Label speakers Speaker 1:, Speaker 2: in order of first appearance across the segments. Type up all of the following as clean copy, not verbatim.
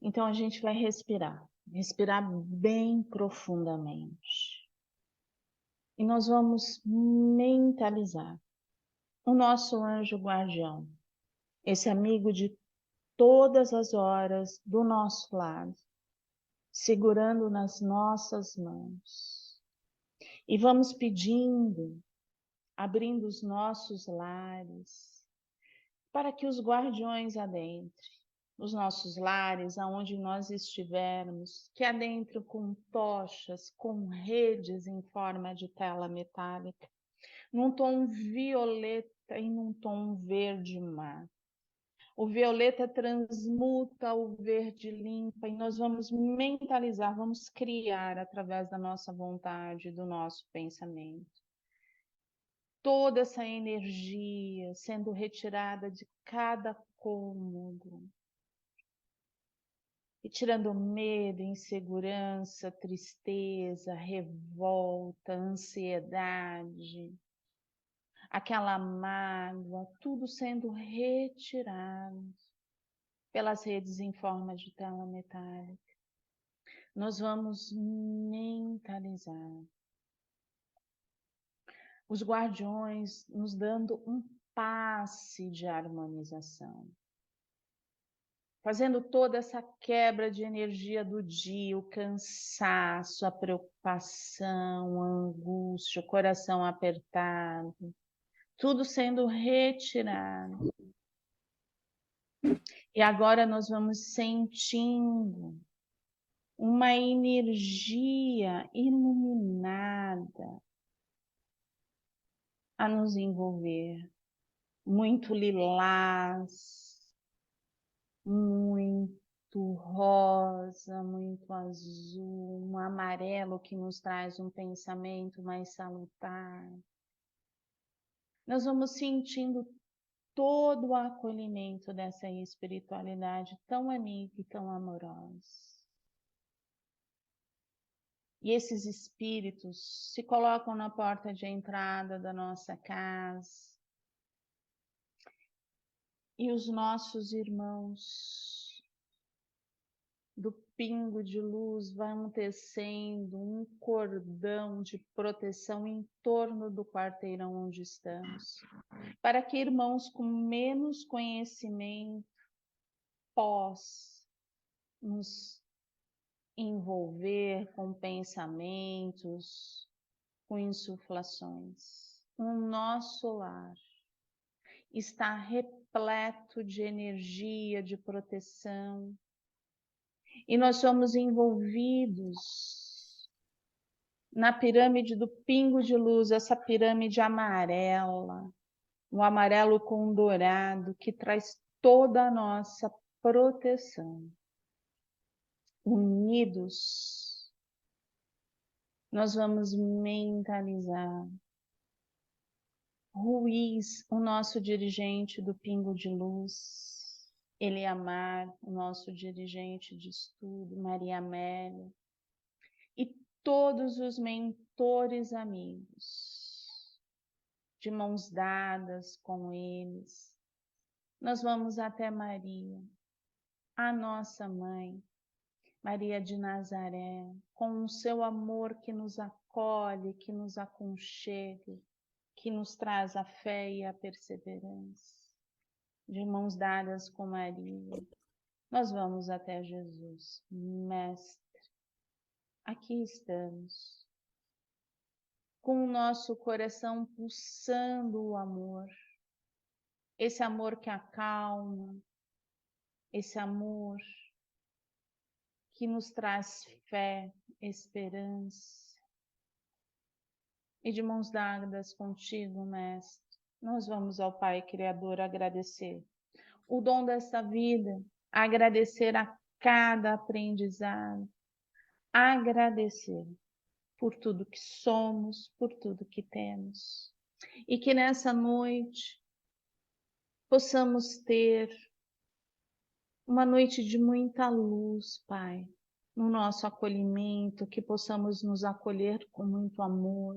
Speaker 1: Então a gente vai respirar bem profundamente. E nós vamos mentalizar o nosso anjo guardião, esse amigo de todas as horas do nosso lado, segurando nas nossas mãos. E vamos pedindo, abrindo os nossos lares, para que os guardiões adentrem os nossos lares, aonde nós estivermos, que adentram com tochas, com redes em forma de tela metálica, num tom violeta e num tom verde mar. O violeta transmuta, o verde limpa, e nós vamos mentalizar, vamos criar através da nossa vontade, do nosso pensamento. Toda essa energia sendo retirada de cada cômodo, e tirando medo, insegurança, tristeza, revolta, ansiedade, aquela mágoa, tudo sendo retirado pelas redes em forma de tela metálica. Nós vamos mentalizar os guardiões nos dando um passe de harmonização, fazendo toda essa quebra de energia do dia, o cansaço, a preocupação, a angústia, o coração apertado, tudo sendo retirado. E agora nós vamos sentindo uma energia iluminada a nos envolver, muito lilás, muito rosa, muito azul, um amarelo que nos traz um pensamento mais salutar. Nós vamos sentindo todo o acolhimento dessa espiritualidade tão amiga e tão amorosa. E esses espíritos se colocam na porta de entrada da nossa casa. E os nossos irmãos do pingo de luz vão tecendo um cordão de proteção em torno do quarteirão onde estamos, para que irmãos com menos conhecimento possam nos envolver com pensamentos, com insuflações. O nosso lar está repleto de energia, de proteção, e nós somos envolvidos na pirâmide do pingo de luz, essa pirâmide amarela, um amarelo com um dourado que traz toda a nossa proteção. Unidos, nós vamos mentalizar Ruiz, o nosso dirigente do Pingo de Luz, Eliamar, o nosso dirigente de estudo, Maria Amélia, e todos os mentores amigos, de mãos dadas com eles. Nós vamos até Maria, a nossa mãe, Maria de Nazaré, com o seu amor que nos acolhe, que nos aconchega, que nos traz a fé e a perseverança. De mãos dadas com Maria, nós vamos até Jesus. Mestre, aqui estamos, com o nosso coração pulsando o amor, esse amor que acalma, esse amor que nos traz fé, esperança. E de mãos dadas contigo, Mestre, nós vamos ao Pai Criador agradecer o dom desta vida, agradecer a cada aprendizado, agradecer por tudo que somos, por tudo que temos. E que nessa noite possamos ter uma noite de muita luz, Pai, no nosso acolhimento, que possamos nos acolher com muito amor,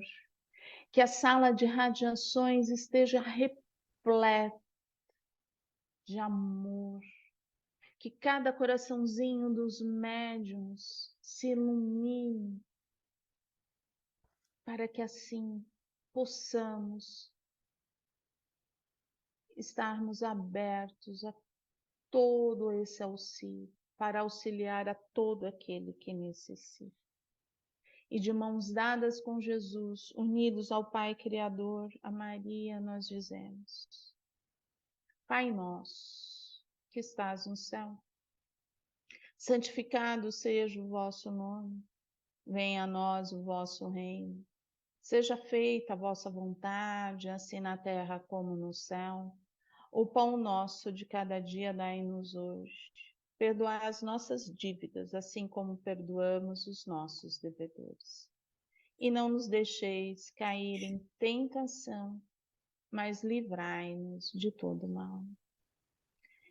Speaker 1: que a sala de radiações esteja repleta de amor, que cada coraçãozinho dos médiuns se ilumine, para que assim possamos estarmos abertos a todo esse auxílio, para auxiliar a todo aquele que necessita. E de mãos dadas com Jesus, unidos ao Pai Criador, a Maria, nós dizemos: Pai nosso, que estás no céu, santificado seja o vosso nome, venha a nós o vosso reino. Seja feita a vossa vontade, assim na terra como no céu. O pão nosso de cada dia dai-nos hoje. Perdoai as nossas dívidas, assim como perdoamos os nossos devedores. E não nos deixeis cair em tentação, mas livrai-nos de todo mal.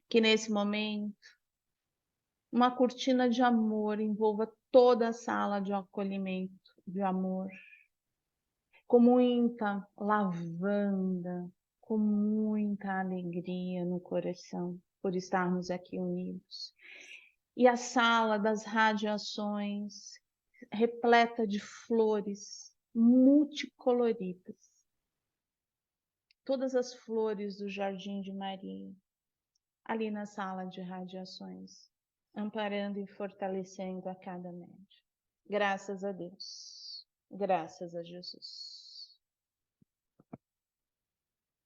Speaker 1: Que nesse momento, uma cortina de amor envolva toda a sala de acolhimento de amor, com muita lavanda, com muita alegria no coração, por estarmos aqui unidos. E a sala das radiações, repleta de flores multicoloridas. Todas as flores do Jardim de Maria, ali na sala de radiações, amparando e fortalecendo a cada médium. Graças a Deus. Graças a Jesus.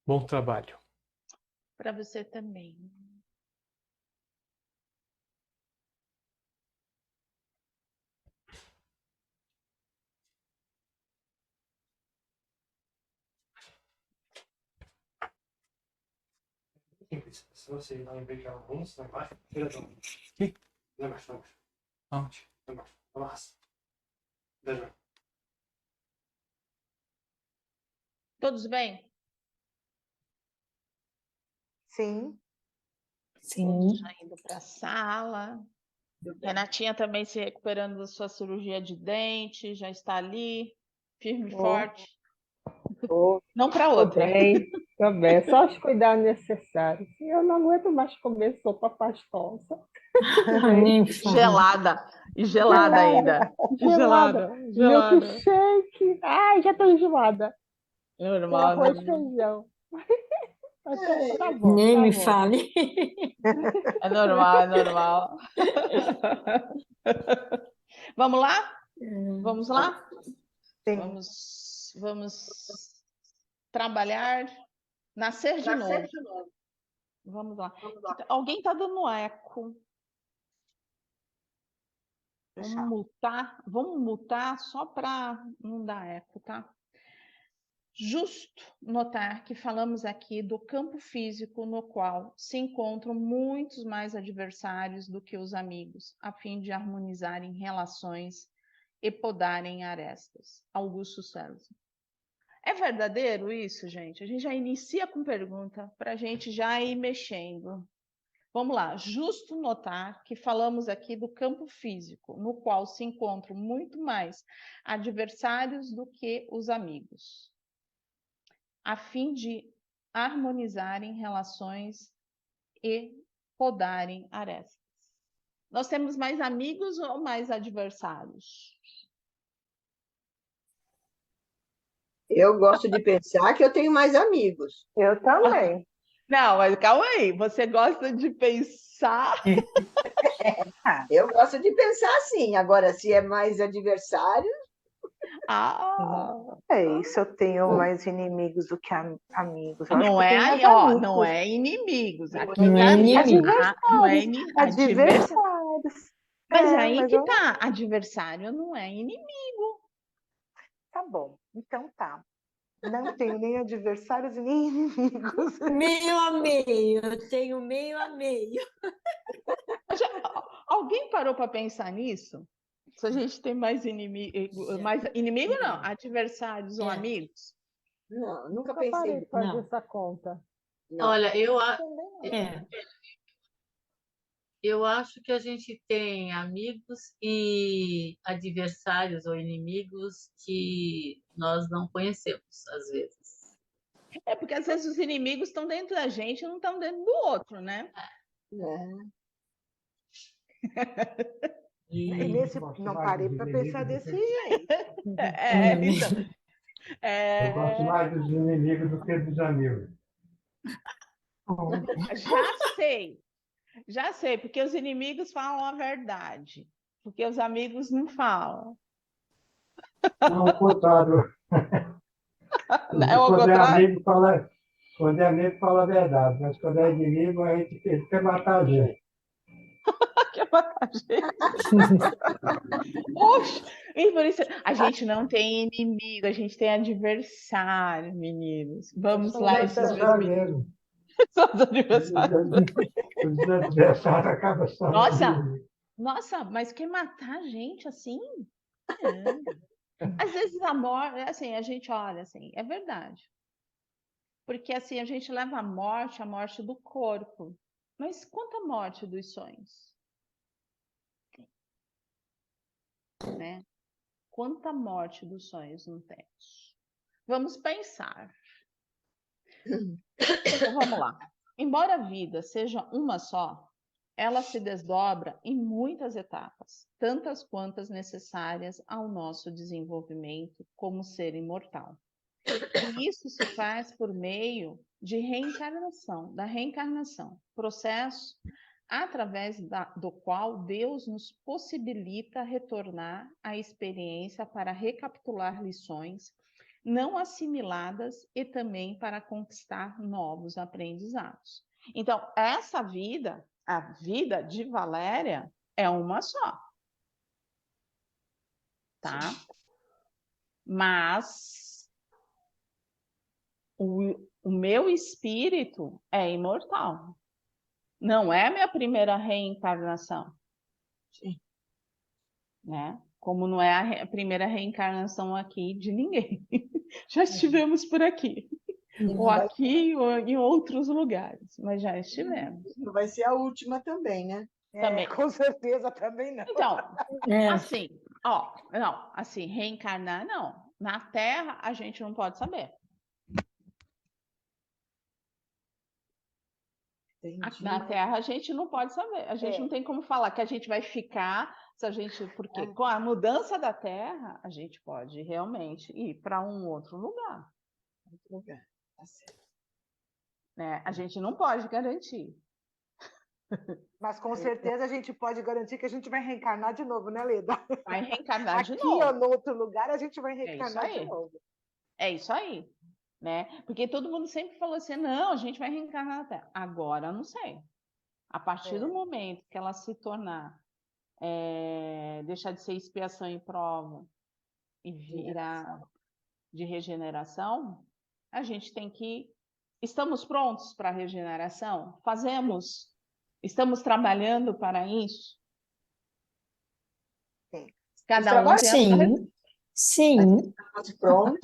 Speaker 2: Bom trabalho.
Speaker 1: Para você também.
Speaker 2: Se você não envejar alguns, lá embaixo, tira de onde? Aqui? Lá embaixo, lá embaixo. Onde? Lá embaixo. Nossa. Veja.
Speaker 1: Todos bem?
Speaker 3: Sim.
Speaker 1: Todos já indo para a sala. Renatinha também se recuperando da sua cirurgia de dente, já está ali, firme e forte. Não para outra.
Speaker 3: Tô bem. É só os cuidados necessários. Eu não aguento mais comer sopa pastosa.
Speaker 1: Gelada. E gelada ainda.
Speaker 3: Gelada. Milkshake. Ai, já tô enjoada.
Speaker 1: Normal,
Speaker 3: Arroz e
Speaker 1: né?
Speaker 3: feijão. Tá bom,
Speaker 4: Nem
Speaker 3: tá
Speaker 4: me
Speaker 3: bom.
Speaker 4: fale.
Speaker 1: É normal, é normal. Vamos lá? Vamos lá?
Speaker 3: Sim.
Speaker 1: Vamos trabalhar, nascer de novo. Vamos lá. Alguém está dando eco. Vamos mutar só para não dar eco, tá? Justo notar que falamos aqui do campo físico no qual se encontram muitos mais adversários do que os amigos, a fim de harmonizarem relações e podarem arestas. Augusto César. É verdadeiro isso, gente? A gente já inicia com pergunta para a gente já ir mexendo. Vamos lá. Justo notar que falamos aqui do campo físico, no qual se encontram muito mais adversários do que os amigos, a fim de harmonizarem relações e podarem arestas. Nós temos mais amigos ou mais adversários?
Speaker 5: Eu gosto de pensar que eu tenho mais amigos.
Speaker 3: Eu também.
Speaker 1: Não, mas calma aí. Você gosta de pensar?
Speaker 5: Eu gosto de pensar assim. Agora, se é mais adversário,
Speaker 3: É isso, eu tenho mais inimigos do que amigos. Eu acho
Speaker 1: Não
Speaker 3: que eu
Speaker 1: é
Speaker 3: tenho mais
Speaker 1: aí, ó,
Speaker 3: amigos.
Speaker 1: não é inimigos. Aqui
Speaker 4: Não é
Speaker 1: tá
Speaker 4: inimigo.
Speaker 1: não é adversário.
Speaker 3: Adversários.
Speaker 1: Mas
Speaker 3: É,
Speaker 1: aí
Speaker 3: mas
Speaker 1: que
Speaker 3: eu-
Speaker 1: tá, adversário não é inimigo.
Speaker 3: Tá bom, então tá. Não tenho nem adversários e nem inimigos.
Speaker 4: Meio a meio. Eu tenho meio a meio.
Speaker 1: Alguém parou para pensar nisso? Se a gente tem mais inimigo não, adversários ou amigos?
Speaker 5: não, nunca
Speaker 3: Nunca parei
Speaker 5: pensei.
Speaker 3: de fazer
Speaker 4: Não.
Speaker 3: essa conta.
Speaker 5: Não.
Speaker 6: Olha,
Speaker 4: É.
Speaker 6: eu acho que a gente tem amigos e adversários ou inimigos que nós não conhecemos, às vezes.
Speaker 1: É porque às vezes os inimigos estão dentro da gente e não estão dentro do outro, né?
Speaker 5: É.
Speaker 3: E
Speaker 6: E
Speaker 3: nesse,
Speaker 2: gosto
Speaker 3: não
Speaker 2: mais
Speaker 3: parei
Speaker 2: dos
Speaker 3: para
Speaker 2: inimigos
Speaker 3: pensar
Speaker 2: do
Speaker 3: desse
Speaker 2: que-
Speaker 3: jeito.
Speaker 1: Então,
Speaker 2: Eu gosto mais dos inimigos do que dos amigos.
Speaker 1: já sei, porque os inimigos falam a verdade, porque os amigos não falam.
Speaker 2: Não, o contrário.
Speaker 1: É o
Speaker 2: Quando é
Speaker 1: contrário?
Speaker 2: amigo, fala a verdade, mas quando é inimigo, ele quer matar a gente.
Speaker 1: Quer matar a gente. Oxe, e por isso a gente não tem inimigo, a gente tem adversário, meninos. Vamos
Speaker 2: São os
Speaker 1: lá, esses meus
Speaker 2: adversários
Speaker 1: meninos
Speaker 2: mesmo.
Speaker 1: são os adversários.
Speaker 2: Os adversários acabam sendo
Speaker 1: Nossa,
Speaker 2: inimigos.
Speaker 1: nossa, mas quer matar a gente assim? Às vezes a morte, assim, a gente olha assim, é verdade. Porque assim, a gente leva a morte do corpo. Mas quanto à morte dos sonhos? Né? Quanta morte dos sonhos não temos? Vamos pensar. Então, vamos lá. Embora a vida seja uma só, ela se desdobra em muitas etapas, tantas quantas necessárias ao nosso desenvolvimento como ser imortal. E isso se faz por meio de reencarnação, da reencarnação, processo através do qual Deus nos possibilita retornar à experiência para recapitular lições não assimiladas e também para conquistar novos aprendizados. Então, essa vida, a vida de Valéria, é uma só, tá? Mas o meu espírito é imortal. Não é a minha primeira reencarnação.
Speaker 5: Sim.
Speaker 1: Né? Como não é a primeira reencarnação aqui de ninguém. Já estivemos por aqui. Ou aqui ou em outros lugares, mas já estivemos.
Speaker 5: Não vai ser a última também, né?
Speaker 1: Também.
Speaker 3: Com certeza também não.
Speaker 1: Então,
Speaker 4: É,
Speaker 1: assim, ó, não, assim, reencarnar não. Na Terra a gente não pode saber.
Speaker 5: Entendi.
Speaker 1: Na Terra a gente não pode saber. A gente não tem como falar que a gente vai ficar, se a gente, porque com a mudança da Terra, a gente pode realmente ir para um outro lugar.
Speaker 5: Outro lugar. Tá certo.
Speaker 1: Né? A gente não pode garantir.
Speaker 3: Mas com certeza a gente pode garantir que a gente vai reencarnar de novo, né, Leda?
Speaker 1: Vai reencarnar de
Speaker 3: Aqui
Speaker 1: novo.
Speaker 3: ou no outro lugar a gente vai
Speaker 1: É isso
Speaker 3: reencarnar de
Speaker 1: aí.
Speaker 3: novo.
Speaker 1: É isso aí. Né? Porque todo mundo sempre falou assim: não, a gente vai reencarnar na Terra. Agora eu não sei. A partir do momento que ela se tornar, deixar de ser expiação e prova e virar de regeneração, a gente tem que. Estamos prontos para a regeneração? Fazemos? Estamos trabalhando para isso?
Speaker 3: Sim.
Speaker 1: Cada um tem a sua
Speaker 4: sim, sim.
Speaker 5: Estamos prontos,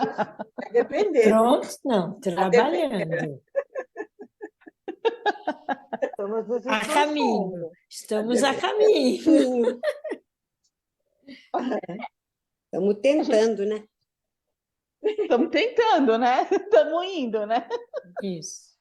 Speaker 5: vai depender.
Speaker 4: Pronto, não, trabalhando.
Speaker 3: Estamos nos
Speaker 4: A caminho.
Speaker 3: esforçando.
Speaker 4: Estamos a caminho.
Speaker 7: Estamos tentando, né?
Speaker 1: Estamos tentando, né? Estamos indo, né?
Speaker 4: Isso.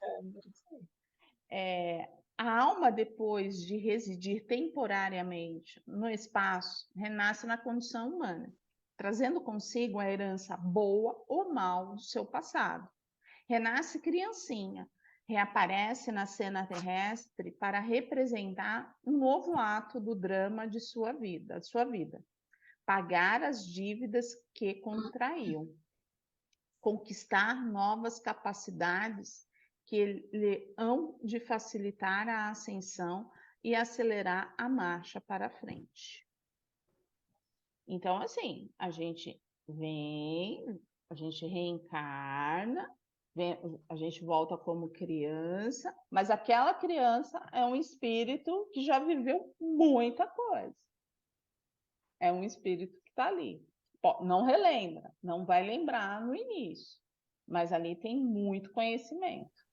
Speaker 1: A alma, depois de residir temporariamente no espaço, renasce na condição humana, trazendo consigo a herança boa ou mal do seu passado. Renasce criancinha, reaparece na cena terrestre para representar um novo ato do drama de sua vida, pagar as dívidas que contraiu, conquistar novas capacidades que lhe hão de facilitar a ascensão e acelerar a marcha para frente. Então, assim, a gente vem, a gente reencarna, a gente volta como criança, mas aquela criança é um espírito que já viveu muita coisa. É um espírito que está ali. Não relembra, não vai lembrar no início, mas ali tem muito conhecimento.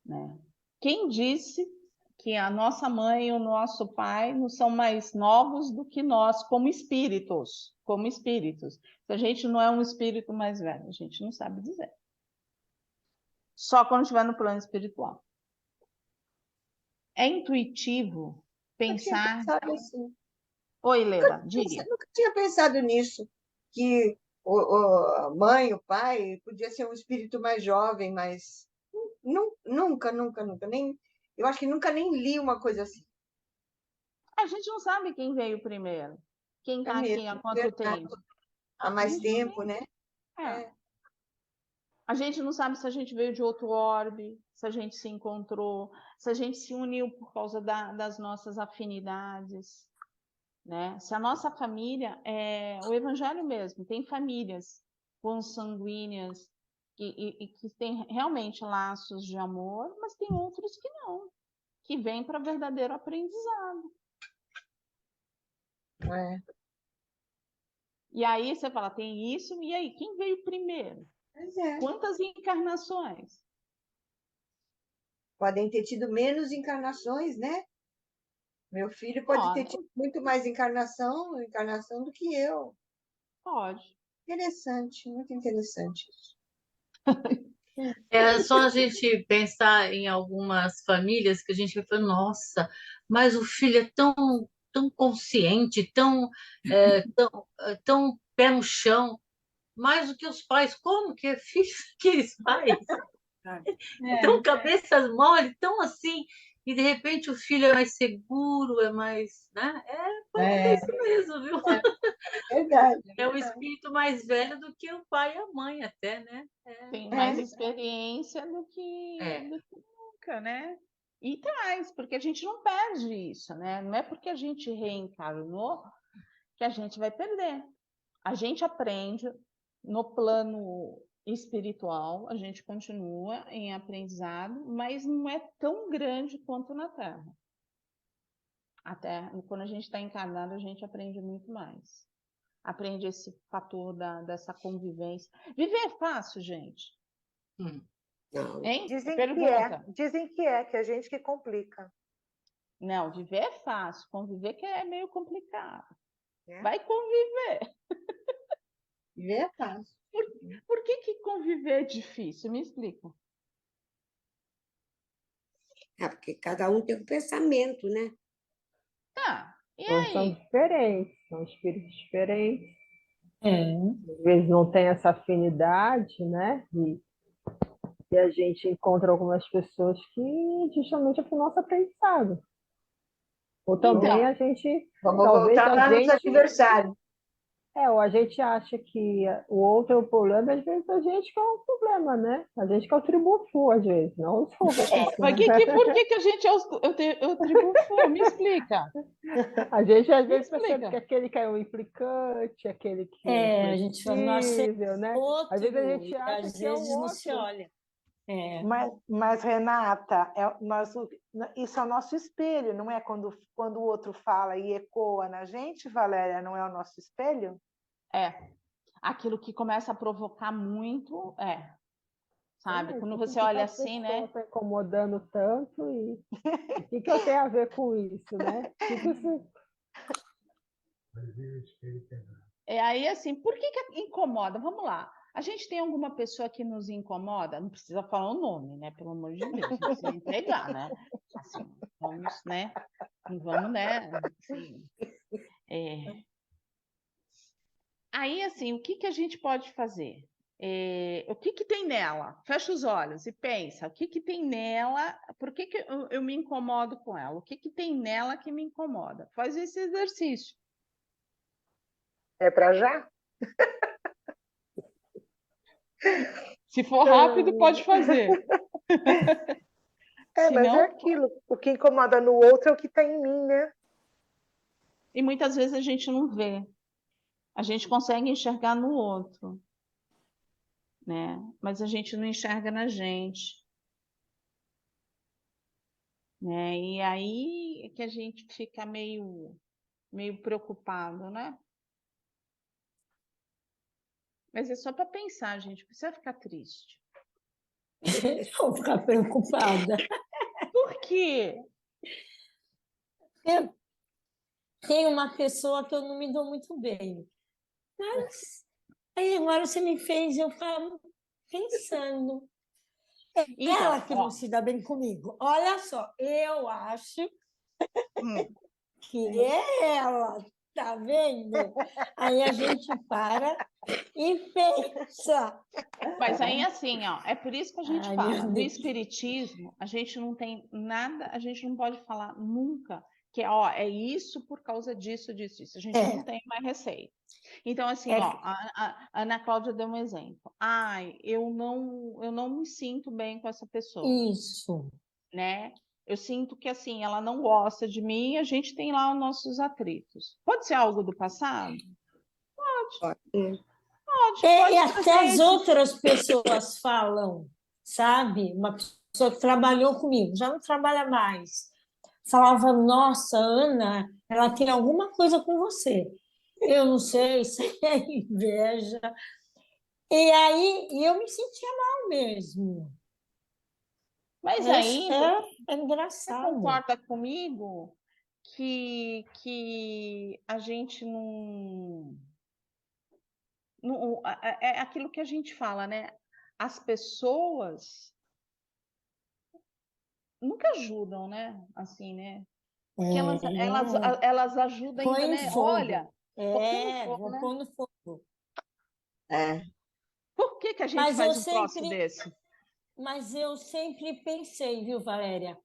Speaker 1: Né? Quem disse que a nossa mãe e o nosso pai não são mais novos do que nós, como espíritos? Como espíritos. Se a gente não é um espírito mais velho, a gente não sabe dizer. Só quando estiver no plano espiritual. É intuitivo pensar.
Speaker 5: Sabe assim?
Speaker 1: Oi, Leda, diga.
Speaker 5: Nunca tinha pensado nisso, que a mãe, o pai, podia ser um espírito mais jovem, mas nunca, nem, eu acho que nunca nem li uma coisa assim.
Speaker 1: A gente não sabe quem veio primeiro, quem
Speaker 5: É
Speaker 1: está aqui há
Speaker 5: mesmo,
Speaker 1: quanto
Speaker 5: verdade.
Speaker 1: tempo.
Speaker 5: Há
Speaker 1: A
Speaker 5: mais
Speaker 1: gente não
Speaker 5: tempo,
Speaker 1: tem.
Speaker 5: né?
Speaker 1: É. A gente não sabe se a gente veio de outro orbe, se a gente se encontrou, se a gente se uniu por causa das nossas afinidades, né? Se a nossa família é o evangelho mesmo, tem famílias consanguíneas e que têm realmente laços de amor, mas tem outros que não, que vêm para verdadeiro aprendizado.
Speaker 5: É.
Speaker 1: E aí você fala, tem isso, e aí, quem veio primeiro?
Speaker 5: Pois é.
Speaker 1: Quantas encarnações?
Speaker 5: Podem ter tido menos encarnações, né? Meu filho pode ter
Speaker 1: Pode,
Speaker 5: tido muito mais encarnação do que eu.
Speaker 1: pode.
Speaker 5: Interessante, muito interessante isso.
Speaker 6: É só a gente pensar em algumas famílias que a gente vai falar, nossa, mas o filho é tão consciente, tão pé no chão, mais do que os pais. Como que é filho daqueles pais? Tão cabeças mole, tão assim, e de repente o filho é mais seguro, é mais, né? Pode ter isso mesmo, viu?
Speaker 5: Verdade.
Speaker 6: É o espírito mais velho do que o pai e a mãe, até, né?
Speaker 1: Tem mais experiência do que nunca, né? E traz, porque a gente não perde isso, né? Não é porque a gente reencarnou que a gente vai perder. A gente aprende no plano espiritual, a gente continua em aprendizado, mas não é tão grande quanto na Terra. Até quando a gente está encarnado, a gente aprende muito mais. Aprende esse fator dessa convivência. Viver é fácil, gente.
Speaker 7: Não.
Speaker 1: Hein?
Speaker 3: Dizem que é a gente que complica.
Speaker 1: Não, viver é fácil, conviver que é meio complicado.
Speaker 3: É?
Speaker 1: Vai conviver.
Speaker 5: Viver é fácil.
Speaker 1: Por que conviver é difícil? Me explica.
Speaker 7: Porque cada um tem um pensamento, né?
Speaker 1: Tá, e
Speaker 8: São
Speaker 1: aí?
Speaker 8: diferentes, são espíritos diferentes.
Speaker 4: É.
Speaker 8: Às vezes não tem essa afinidade, né? E a gente encontra algumas pessoas que justamente é para o nosso aprendizado. Ou também
Speaker 1: Então,
Speaker 8: a gente,
Speaker 5: Vamos
Speaker 8: talvez
Speaker 5: voltar lá nos adversários.
Speaker 8: ou a gente acha que o outro é o problema, às vezes a gente que é o problema, né? A gente que é o tribufu, às vezes, não os outros.
Speaker 1: mas por que a gente é o tribufu? Me explica.
Speaker 8: A gente às
Speaker 1: Me
Speaker 8: vezes percebe
Speaker 1: explica.
Speaker 8: que aquele que é o implicante, aquele que
Speaker 4: A gente fala, nossa, é
Speaker 8: flexível, né?
Speaker 4: outro,
Speaker 8: Às vezes a gente
Speaker 4: e
Speaker 8: acha
Speaker 4: às
Speaker 8: que é o
Speaker 4: vezes não se
Speaker 8: outro.
Speaker 4: olha.
Speaker 3: Mas Renata, isso é o nosso espelho, não é? Quando o outro fala e ecoa na gente, Valéria, não é o nosso espelho?
Speaker 1: É. Aquilo que começa a provocar muito, sabe?
Speaker 8: Mas
Speaker 1: Quando
Speaker 8: por que
Speaker 1: você
Speaker 8: que
Speaker 1: olha
Speaker 8: tal
Speaker 1: assim,
Speaker 8: pessoa
Speaker 1: né?
Speaker 8: está incomodando tanto e o que eu tenho a ver com isso, né?
Speaker 1: Aí, assim, por que incomoda? Vamos lá. A gente tem alguma pessoa que nos incomoda? Não precisa falar o nome, né? Pelo amor de Deus, não precisa entregar, né? Assim, vamos, né? Não vamos, né? Assim, Aí, assim, o que a gente pode fazer? O que tem nela? Fecha os olhos e pensa, o que tem nela? Por que eu me incomodo com ela? O que tem nela que me incomoda? Faz esse exercício.
Speaker 3: É para já?
Speaker 1: Se for rápido, pode fazer.
Speaker 3: Mas é aquilo. O que incomoda no outro é o que está em mim, né?
Speaker 1: E muitas vezes a gente não vê. A gente consegue enxergar no outro, né? Mas a gente não enxerga na gente. Né? E aí é que a gente fica meio preocupado, né? Mas é só para pensar, gente, não precisa ficar triste.
Speaker 4: Vou ficar preocupada.
Speaker 1: Por quê?
Speaker 4: Tem uma pessoa que eu não me dou muito bem. Mas aí agora você me fez eu ficar pensando.
Speaker 1: Então,
Speaker 4: Ela que não se dá bem comigo. Olha só, eu acho que é ela, tá vendo? Aí a gente para e pensa.
Speaker 1: Mas aí, assim, ó, é por isso que a gente
Speaker 4: Ai,
Speaker 1: fala,
Speaker 4: meu
Speaker 1: no
Speaker 4: Deus.
Speaker 1: espiritismo, a gente não tem nada, a gente não pode falar nunca que, ó, é isso por causa disso, disso, disso. A gente não
Speaker 4: É,
Speaker 1: tem mais receita. Então, assim,
Speaker 4: é
Speaker 1: ó, a Ana Cláudia deu um exemplo. Ai, eu não me sinto bem com essa pessoa,
Speaker 4: isso.
Speaker 1: né? Eu sinto que, assim, ela não gosta de mim e a gente tem lá os nossos atritos. Pode ser algo do passado?
Speaker 4: E
Speaker 1: Pode
Speaker 4: até
Speaker 1: trazer
Speaker 4: as
Speaker 1: esses...
Speaker 4: outras pessoas falam, sabe? Uma pessoa que trabalhou comigo, já não trabalha mais. Falava, nossa, Ana, ela tem alguma coisa com você. Eu não sei se é inveja. E aí eu me sentia mal mesmo.
Speaker 1: Mas
Speaker 4: Esse
Speaker 1: aí,
Speaker 4: é
Speaker 1: você
Speaker 4: engraçado.
Speaker 1: concorda comigo que a gente é aquilo que a gente fala, né? As pessoas nunca ajudam, né? Assim, né? Porque
Speaker 4: É,
Speaker 1: elas ajudam ainda,
Speaker 4: põe em
Speaker 1: né? Olha,
Speaker 4: fogo.
Speaker 1: vou pôr no
Speaker 4: É,
Speaker 1: fogo,
Speaker 4: vou
Speaker 1: né?
Speaker 4: pôr no fogo.
Speaker 5: É.
Speaker 1: Por que que a gente
Speaker 4: Mas eu
Speaker 1: faz um troço
Speaker 4: sempre,
Speaker 1: desse?
Speaker 4: mas eu sempre pensei, viu, Valéria?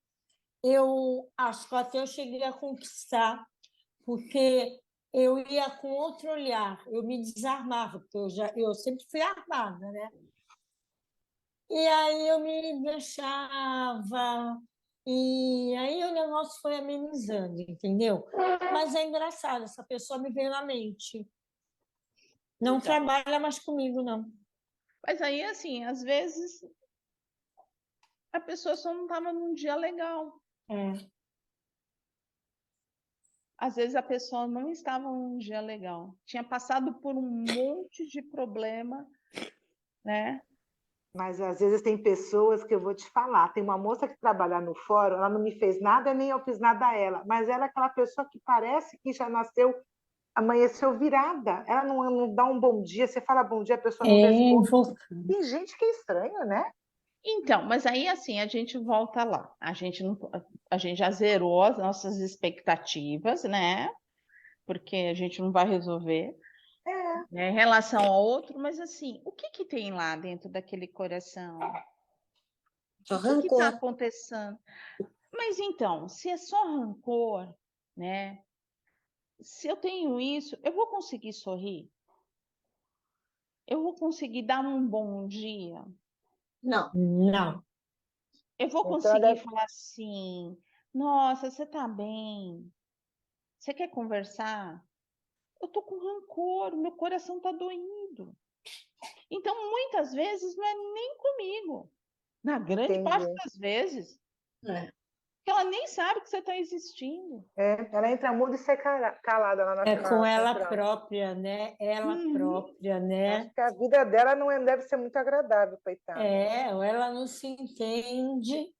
Speaker 4: Eu acho que até eu cheguei a conquistar, porque eu ia com outro olhar, eu me desarmava, porque eu sempre fui armada, né? E aí eu me deixava, e aí o negócio foi amenizando, entendeu? Mas é engraçado, essa pessoa me veio na mente. Não
Speaker 1: Então,
Speaker 4: trabalha mais comigo, não.
Speaker 1: mas aí, assim, às vezes a pessoa só não estava num dia legal.
Speaker 4: É,
Speaker 1: Às vezes a pessoa não estava num dia legal. Tinha passado por um monte de problema, né?
Speaker 3: Mas às vezes tem pessoas que eu vou te falar. Tem uma moça que trabalha no fórum, ela não me fez nada, nem eu fiz nada a ela. Mas ela é aquela pessoa que parece que já nasceu, amanheceu virada. Ela não dá um bom dia, você fala bom dia, a pessoa não responde. Tem gente que é estranho, né?
Speaker 1: Então, mas aí assim, a gente volta lá. A gente já zerou as nossas expectativas, né? Porque a gente não vai resolver, né, em relação ao outro, mas assim, o que que tem lá dentro daquele coração?
Speaker 7: Só
Speaker 1: O que que está
Speaker 7: rancor.
Speaker 1: acontecendo? Mas então, se é só rancor, né? Se eu tenho isso, eu vou conseguir sorrir? Eu vou conseguir dar um bom dia?
Speaker 5: Não.
Speaker 4: não.
Speaker 1: Eu vou
Speaker 3: Então, ela
Speaker 1: conseguir
Speaker 3: deve...
Speaker 1: falar assim: nossa, você tá bem? Você quer conversar? Eu tô com rancor, meu coração tá doído. Então, muitas vezes, não é nem comigo. Na grande parte
Speaker 3: Entendi.
Speaker 1: das vezes,
Speaker 5: É.
Speaker 1: que ela nem sabe que você está existindo.
Speaker 3: Ela entra muda e sai calada lá
Speaker 4: É com
Speaker 3: na
Speaker 4: ela
Speaker 3: central.
Speaker 4: própria, né? Ela
Speaker 1: Uhum.
Speaker 4: própria, né?
Speaker 3: Acho que a vida dela não deve ser muito agradável, coitada.
Speaker 4: É, ou ela não se entende,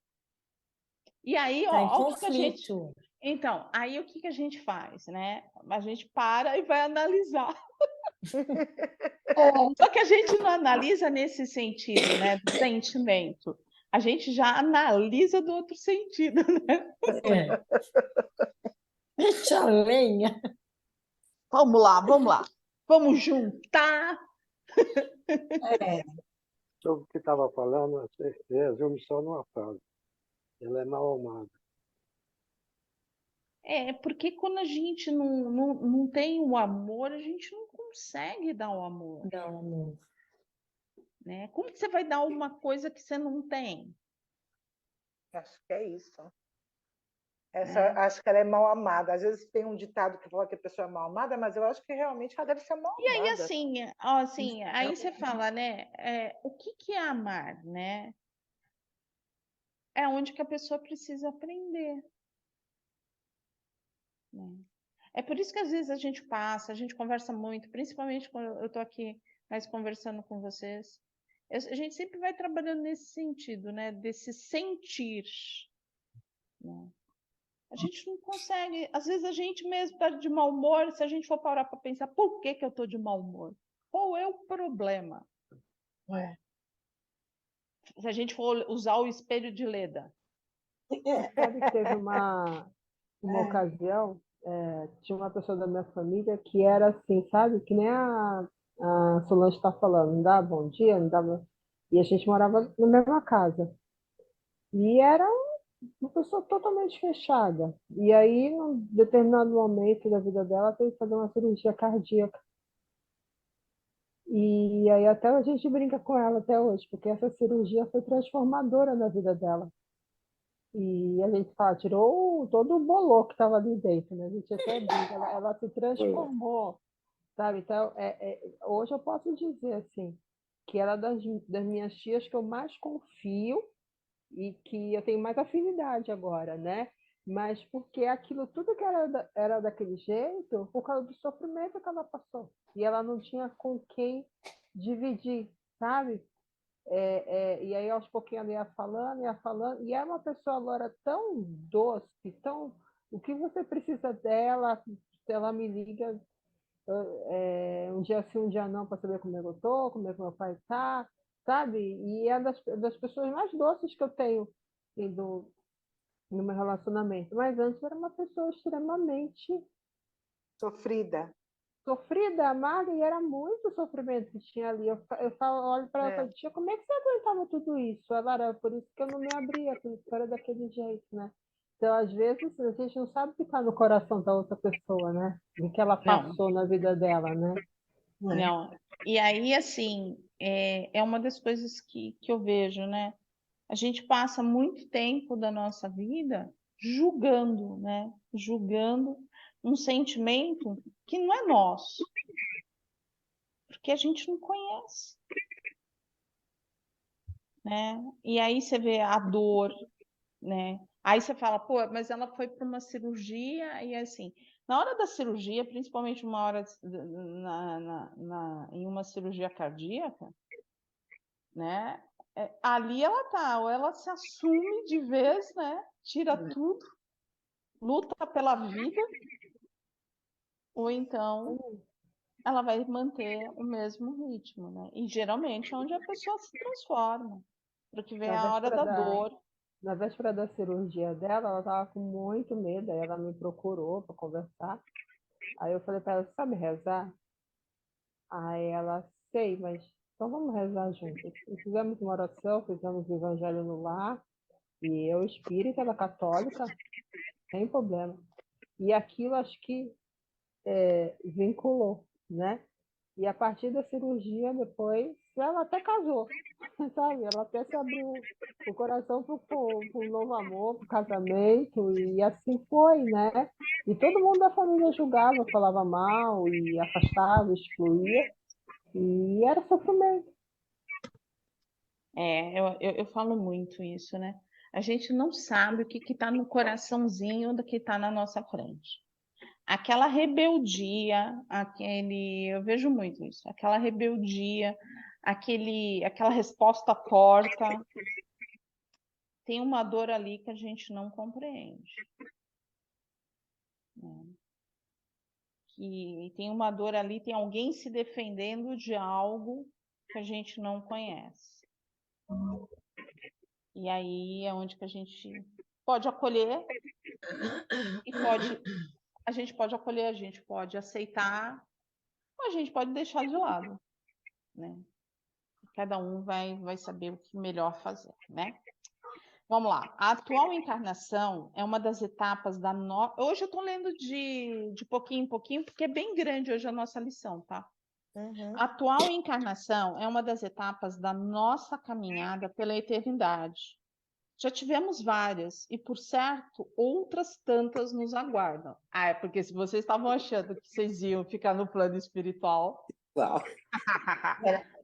Speaker 1: E aí,
Speaker 4: está em
Speaker 1: ó, o que que a gente.
Speaker 4: conflito.
Speaker 1: Então, aí o que que a gente faz, né? A gente para e vai analisar. Só que a gente não analisa nesse sentido, né? Do sentimento. A gente já analisa do outro sentido, né?
Speaker 4: É. Deixa a lenha.
Speaker 1: Vamos lá, vamos lá. Vamos juntar.
Speaker 5: É.
Speaker 2: Sobre o que estava falando, resume só numa frase. Ela é mal amada.
Speaker 1: É, porque quando a gente não tem o amor, a gente não consegue dar o amor,
Speaker 4: Não, amor.
Speaker 1: né? Como que você vai dar uma coisa que você não tem,
Speaker 3: Acho que é isso.
Speaker 1: né?
Speaker 3: Acho que ela é mal amada. Às vezes tem um ditado que fala que a pessoa é mal amada, mas eu acho que realmente ela deve ser mal
Speaker 1: E aí,
Speaker 3: amada.
Speaker 1: assim, ó, assim, aí você fala, né? O que que é amar, né? É onde que a pessoa precisa aprender, né? É por isso que às vezes a gente passa, a gente conversa muito, principalmente quando eu estou aqui mais conversando com vocês. A gente sempre vai trabalhando nesse sentido, né? Desse sentir, né? A gente não consegue, às vezes a gente mesmo está de mau humor, se a gente for parar para pensar, por que que eu estou de mau humor? Qual é o problema?
Speaker 5: É.
Speaker 1: Se a gente for usar o espelho de Leda.
Speaker 8: Sabe que teve uma ocasião tinha uma pessoa da minha família que era assim, sabe? Que nem a Solange está falando, não dá bom dia, não dava. E a gente morava na mesma casa. E era uma pessoa totalmente fechada. E aí, num determinado momento da vida dela, teve que fazer uma cirurgia cardíaca. E aí até a gente brinca com ela até hoje, porque essa cirurgia foi transformadora na vida dela. E a gente fala, tirou todo o bolor que estava ali dentro, né? A gente até brinca, ela se transformou, sabe? Então, hoje eu posso dizer assim, que ela é das minhas tias que eu mais confio e que eu tenho mais afinidade agora, né? Mas porque aquilo tudo que era daquele jeito, por causa do sofrimento que ela passou. E ela não tinha com quem dividir, sabe? E aí, aos pouquinhos, ela ia falando, e é uma pessoa agora tão doce, tão. O que você precisa dela, ela me liga um dia sim, um dia não, para saber como eu estou, como é que meu pai está, sabe? E é das pessoas mais doces que eu tenho assim, no meu relacionamento. Mas antes era uma pessoa extremamente
Speaker 3: Sofrida.
Speaker 8: sofrida, amarga, e era muito sofrimento que tinha ali. Olho para ela e falo, tia, como é que você aguentava tudo isso? Ela era por isso que eu não me abria, por isso que era daquele jeito, né? Então, às vezes, a gente não sabe o que está no coração da outra pessoa, né? O que ela passou na vida dela, né?
Speaker 1: Não. E aí, assim, é uma das coisas que eu vejo, né? A gente passa muito tempo da nossa vida julgando, né? Julgando um sentimento que não é nosso, porque a gente não conhece, né? E aí você vê a dor, né? Aí você fala, pô, mas ela foi para uma cirurgia e assim, na hora da cirurgia, principalmente uma hora em uma cirurgia cardíaca, né? Ali ela tá, ou ela se assume de vez, né? Tira tudo, luta pela vida, ou então ela vai manter o mesmo ritmo, né? E geralmente é onde a pessoa se transforma, porque vem
Speaker 8: Na
Speaker 1: a hora
Speaker 8: véspera
Speaker 1: da
Speaker 8: da,
Speaker 1: dor.
Speaker 8: na véspera da cirurgia dela, ela estava com muito medo, aí ela me procurou para conversar. Aí eu falei para ela, sabe rezar? Aí ela, sei, mas então vamos rezar juntos. E fizemos uma oração, fizemos o evangelho no lar, e eu espírita, ela católica, sem problema. E aquilo acho que vinculou, né? E a partir da cirurgia, depois, ela até casou, sabe? Ela até se abriu o coração para um novo amor, para o casamento, e assim foi, né? E todo mundo da família julgava, falava mal, e afastava, excluía, e era sofrimento.
Speaker 1: Eu falo muito isso, né? A gente não sabe o que está no coraçãozinho do que está na nossa frente. Aquela rebeldia, eu vejo muito isso, aquela rebeldia, aquela resposta torta, tem uma dor ali que a gente não compreende. Né? Que tem uma dor ali, tem alguém se defendendo de algo que a gente não conhece. E aí é onde que a gente pode acolher e a gente pode acolher, a gente pode aceitar, ou a gente pode deixar de lado, né? Cada um vai saber o que melhor fazer, né? Vamos lá. A atual encarnação é uma das etapas da Hoje eu estou lendo de pouquinho em pouquinho, porque é bem grande hoje a nossa lição, tá? A atual encarnação é uma das etapas da nossa caminhada pela eternidade. Já tivemos várias, e por certo, outras tantas nos aguardam. Ah, é porque se vocês estavam achando que vocês iam ficar no plano espiritual.
Speaker 7: Uau.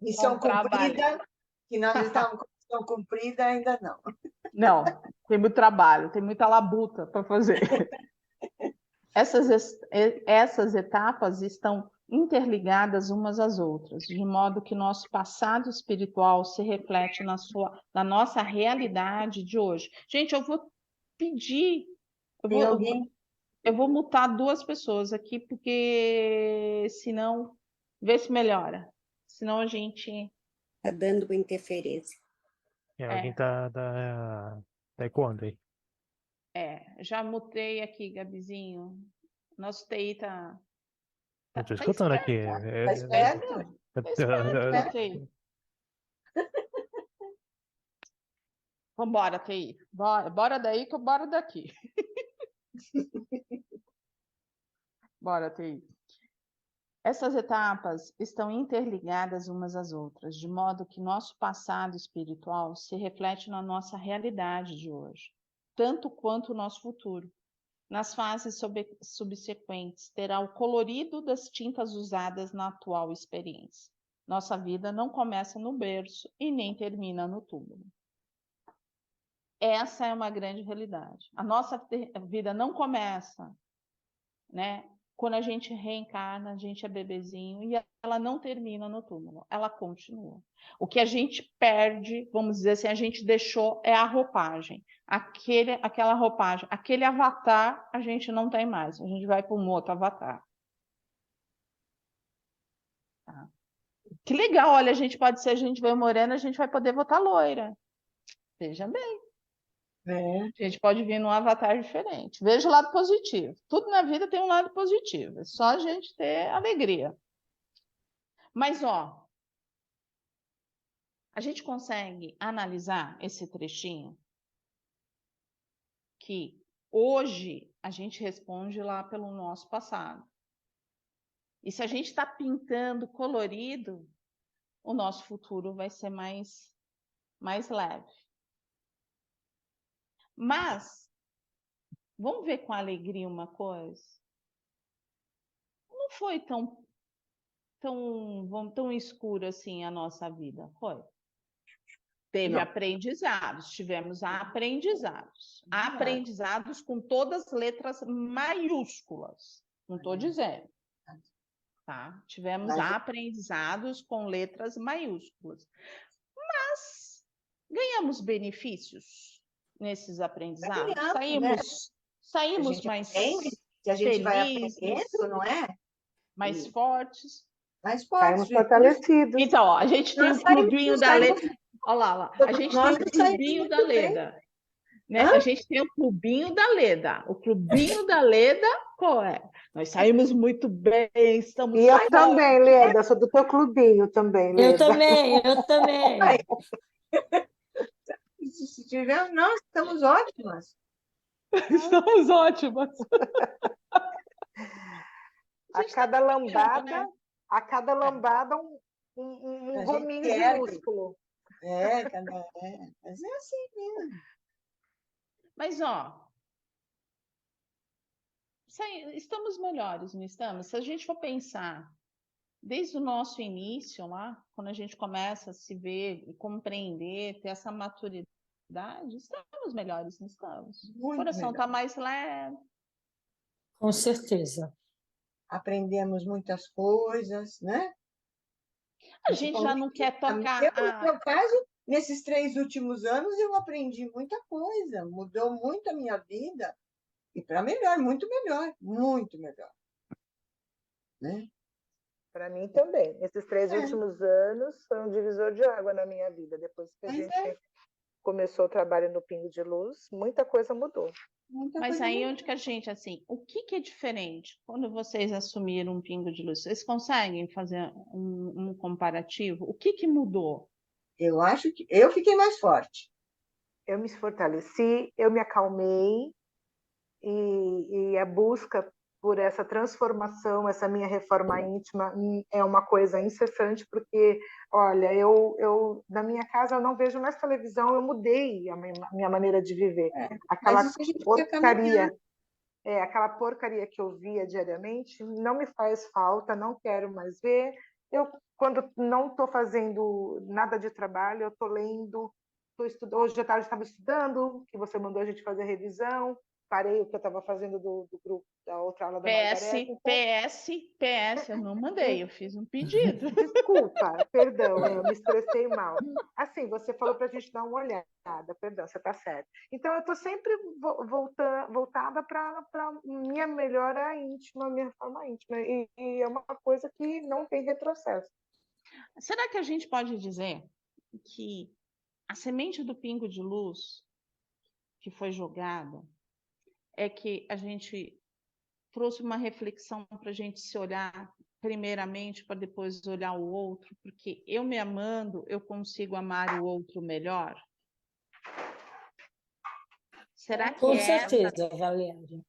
Speaker 5: Missão cumprida, que nós estávamos com missão cumprida, ainda não.
Speaker 1: Não, tem muito trabalho, tem muita labuta para fazer. Essas etapas estão interligadas umas às outras, de modo que nosso passado espiritual se reflete na nossa realidade de hoje. Gente, eu vou pedir, eu vou mutar 2 pessoas aqui, porque senão, vê se melhora. Senão a gente...
Speaker 7: Está dando uma interferência.
Speaker 2: Alguém tá ecoando aí.
Speaker 1: Já mutei aqui, Gabizinho. Nosso TI tá
Speaker 2: Eu tô escutando aqui.
Speaker 5: Tá esperto?
Speaker 1: Tá esperto, TI. Vambora, TI. Bora daí que eu bora daqui. Bora, TI. Essas etapas estão interligadas umas às outras, de modo que nosso passado espiritual se reflete na nossa realidade de hoje, tanto quanto o nosso futuro. Nas fases subsequentes, terá o colorido das tintas usadas na atual experiência. Nossa vida não começa no berço e nem termina no túmulo. Essa é uma grande realidade. A nossa vida não começa, né? Quando a gente reencarna, a gente é bebezinho e ela não termina no túmulo, ela continua. O que a gente perde, vamos dizer assim, a gente deixou é a roupagem. Aquela roupagem, aquele avatar, a gente não tem mais. A gente vai para um outro avatar. Tá? Que legal, olha, a gente veio morena, a gente vai poder votar loira. Veja bem. A gente pode vir num avatar diferente. Veja o lado positivo. Tudo na vida tem um lado positivo. É só a gente ter alegria. Mas, ó, a gente consegue analisar esse trechinho que hoje a gente responde lá pelo nosso passado. E se a gente está pintando colorido, o nosso futuro vai ser mais leve. Mas, vamos ver com alegria uma coisa? Não foi tão escuro assim a nossa vida, foi? Teve aprendizados, tivemos aprendizados. Aprendizados com todas as letras maiúsculas. Não estou dizendo. Tá? Tivemos aprendizados com letras maiúsculas. Mas ganhamos benefícios nesses aprendizados. Saímos mais
Speaker 5: se a gente vai aprendendo, não é?
Speaker 1: Mais fortes.
Speaker 5: Mais fortes.
Speaker 3: Saímos fortalecidos.
Speaker 1: Então, ó, a gente tem o clubinho da Leda. Olha lá. A gente tem o clubinho da Leda. Né? A gente tem o clubinho da Leda. O clubinho da Leda, qual é? Nós saímos muito bem, estamos...
Speaker 3: E eu também, Leda, sou do teu clubinho também, Leda.
Speaker 4: Eu também.
Speaker 5: Se tiver, nós estamos ótimas.
Speaker 1: Estamos ótimas.
Speaker 3: A cada lambada, um gominho de músculo.
Speaker 5: Mas é assim mesmo.
Speaker 1: Mas, ó, estamos melhores, não estamos? Se a gente for pensar, desde o nosso início lá, quando a gente começa a se ver e compreender, ter essa maturidade, estamos melhores, não estamos? O coração está mais leve.
Speaker 4: Com certeza.
Speaker 5: Aprendemos muitas coisas, né?
Speaker 1: A gente já não quer tocar...
Speaker 5: No meu caso, nesses 3 últimos anos, eu aprendi muita coisa. Mudou muito a minha vida. E para melhor, muito melhor. Muito melhor. Né?
Speaker 3: Para mim também. Esses 3 últimos anos foi um divisor de água na minha vida. Depois que a gente começou o trabalho no Pingo de Luz, muita coisa mudou.
Speaker 1: Mas aí onde que a gente, assim, o que é diferente quando vocês assumiram um Pingo de Luz? Vocês conseguem fazer um comparativo? O que mudou?
Speaker 5: Eu acho que eu fiquei mais forte.
Speaker 3: Eu me fortaleci, eu me acalmei e a busca por essa transformação, essa minha reforma íntima é uma coisa incessante, porque, olha, eu na minha casa eu não vejo mais televisão, eu mudei a minha maneira de viver. Aquela porcaria que eu via diariamente não me faz falta, não quero mais ver. Eu, quando não estou fazendo nada de trabalho, eu estou lendo, estou estudando. Hoje à tarde estava estudando, que você mandou a gente fazer revisão. Parei o que eu estava fazendo do grupo, da outra aula da Margareta.
Speaker 1: PS, eu não mandei, eu fiz um pedido.
Speaker 3: Desculpa, perdão, eu me expressei mal. Assim, você falou para a gente dar uma olhada, perdão, você está certo. Então, eu estou sempre voltada para minha melhora íntima, minha forma íntima, e é uma coisa que não tem retrocesso.
Speaker 1: Será que a gente pode dizer que a semente do pingo de luz que foi jogada é que a gente trouxe uma reflexão para a gente se olhar primeiramente, para depois olhar o outro, porque eu me amando, eu consigo amar o outro melhor? Será que
Speaker 4: Com
Speaker 1: é essa,
Speaker 4: certeza, Valéria.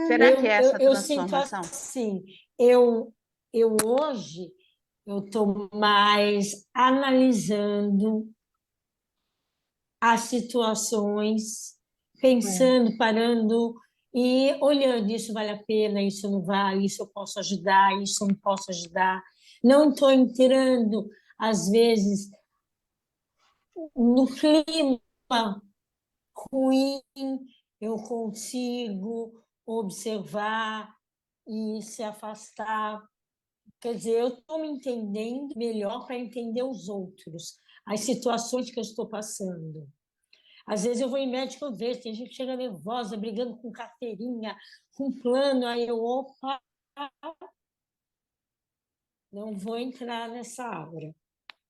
Speaker 1: será que é essa
Speaker 4: Eu sinto
Speaker 1: transformação?
Speaker 4: assim, eu hoje eu estou mais analisando as situações, pensando, parando e olhando, isso vale a pena, isso não vale, isso eu posso ajudar, isso eu não posso ajudar. Não estou entrando, às vezes, no clima ruim, eu consigo observar e se afastar. Quer dizer, eu estou me entendendo melhor para entender os outros, as situações que eu estou passando. Às vezes eu vou em médico, eu vejo, tem gente que chega nervosa, brigando com carteirinha, com plano, aí eu, opa, não vou entrar nessa aura.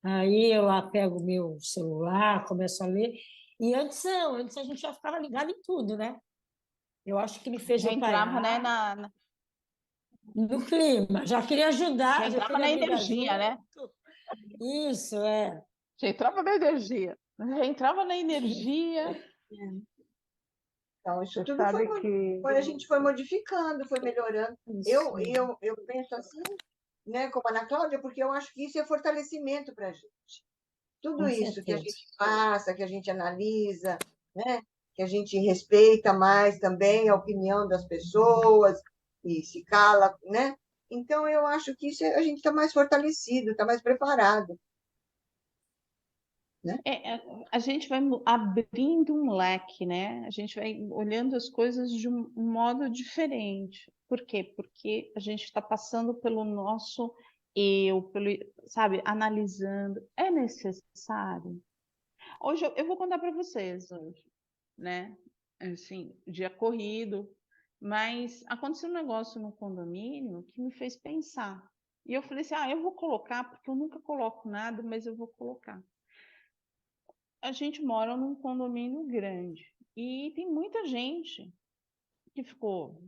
Speaker 4: Aí eu lá pego meu celular, começo a ler, e antes não, antes a gente já ficava ligado em tudo, né? Eu acho que me fez
Speaker 1: Já
Speaker 4: eu
Speaker 1: entrava, né,
Speaker 4: parar no clima, já queria ajudar,
Speaker 1: já
Speaker 4: já
Speaker 1: entrava
Speaker 4: queria
Speaker 1: na
Speaker 4: brigar
Speaker 1: energia, né?
Speaker 4: junto. Isso, é.
Speaker 1: Já entrava na energia. Já entrava na energia.
Speaker 5: Então, isso
Speaker 3: Você
Speaker 5: tudo
Speaker 3: sabe que
Speaker 5: a gente foi modificando, foi melhorando.
Speaker 4: Isso.
Speaker 5: Eu penso assim, né, como a Ana Cláudia, porque eu acho que isso é fortalecimento para a gente. Tudo
Speaker 4: Com
Speaker 5: isso que a
Speaker 4: certeza.
Speaker 5: gente passa, que a gente analisa, né, que a gente respeita mais também a opinião das pessoas e se cala, né? Então, eu acho que isso a gente está mais fortalecido, está mais preparado, né?
Speaker 1: A gente vai abrindo um leque, né? A gente vai olhando as coisas de um modo diferente. Por quê? Porque a gente está passando pelo nosso eu, pelo, sabe, analisando. É necessário? Hoje eu vou contar para vocês hoje, né? Assim, dia corrido, mas aconteceu um negócio no condomínio que me fez pensar. E eu falei assim: ah, eu vou colocar, porque eu nunca coloco nada, mas eu vou colocar. A gente mora num condomínio grande e tem muita gente que ficou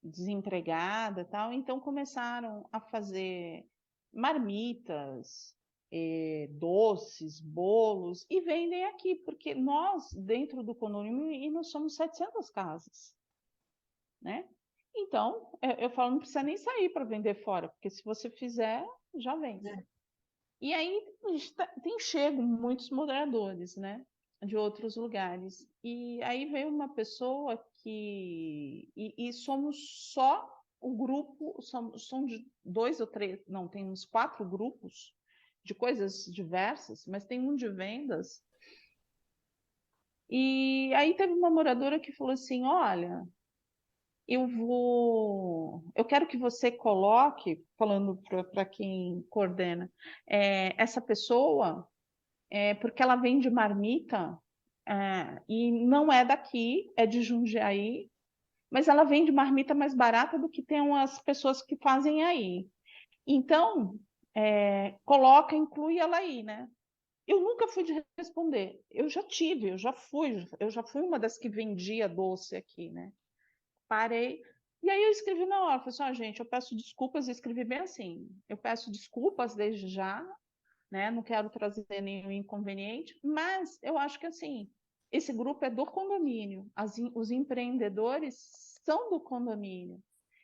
Speaker 1: desempregada, tal, então começaram a fazer marmitas, doces, bolos e vendem aqui, porque nós dentro do condomínio e nós somos 700 casas, né? Então, eu falo, não precisa nem sair para vender fora, porque se você fizer, já vende. E aí a gente tem chego muitos moderadores, né? De outros lugares. E aí veio uma pessoa que. E somos só o grupo, são de 2 ou 3, não, tem uns 4 grupos de coisas diversas, mas tem um de vendas. E aí teve uma moradora que falou assim: olha, eu quero que você coloque, falando para quem coordena, essa pessoa, porque ela vende marmita, e não é daqui, é de Jundiaí, mas ela vende marmita mais barata do que tem as pessoas que fazem aí. Então, coloca, inclui ela aí, né? Eu nunca fui de responder. Eu já fui uma das que vendia doce aqui, né? Parei. E aí eu escrevi na hora, falei assim, ó, gente, eu peço desculpas, e escrevi bem assim, eu peço desculpas desde já, né? Não quero trazer nenhum inconveniente, mas eu acho que assim, esse grupo é do condomínio, os empreendedores são do condomínio.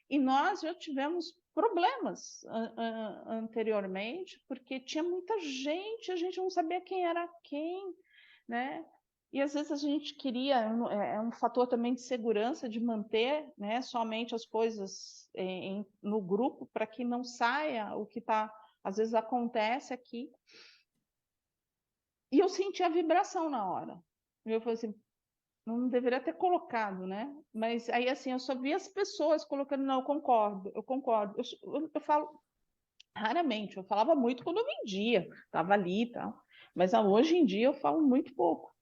Speaker 1: E nós já tivemos problemas anteriormente, porque tinha muita gente, a gente não sabia quem era quem, né? E às vezes a gente queria, é um fator também de segurança, de manter, né, somente as coisas no grupo, para que não saia o que está, às vezes acontece aqui. E eu senti a vibração na hora. E eu falei assim, não deveria ter colocado, né? Mas aí, assim, eu só vi as pessoas colocando, não, eu concordo, eu concordo. Eu falo raramente, eu falava muito quando eu vendia, estava ali e tal. Mas hoje em dia eu falo muito pouco.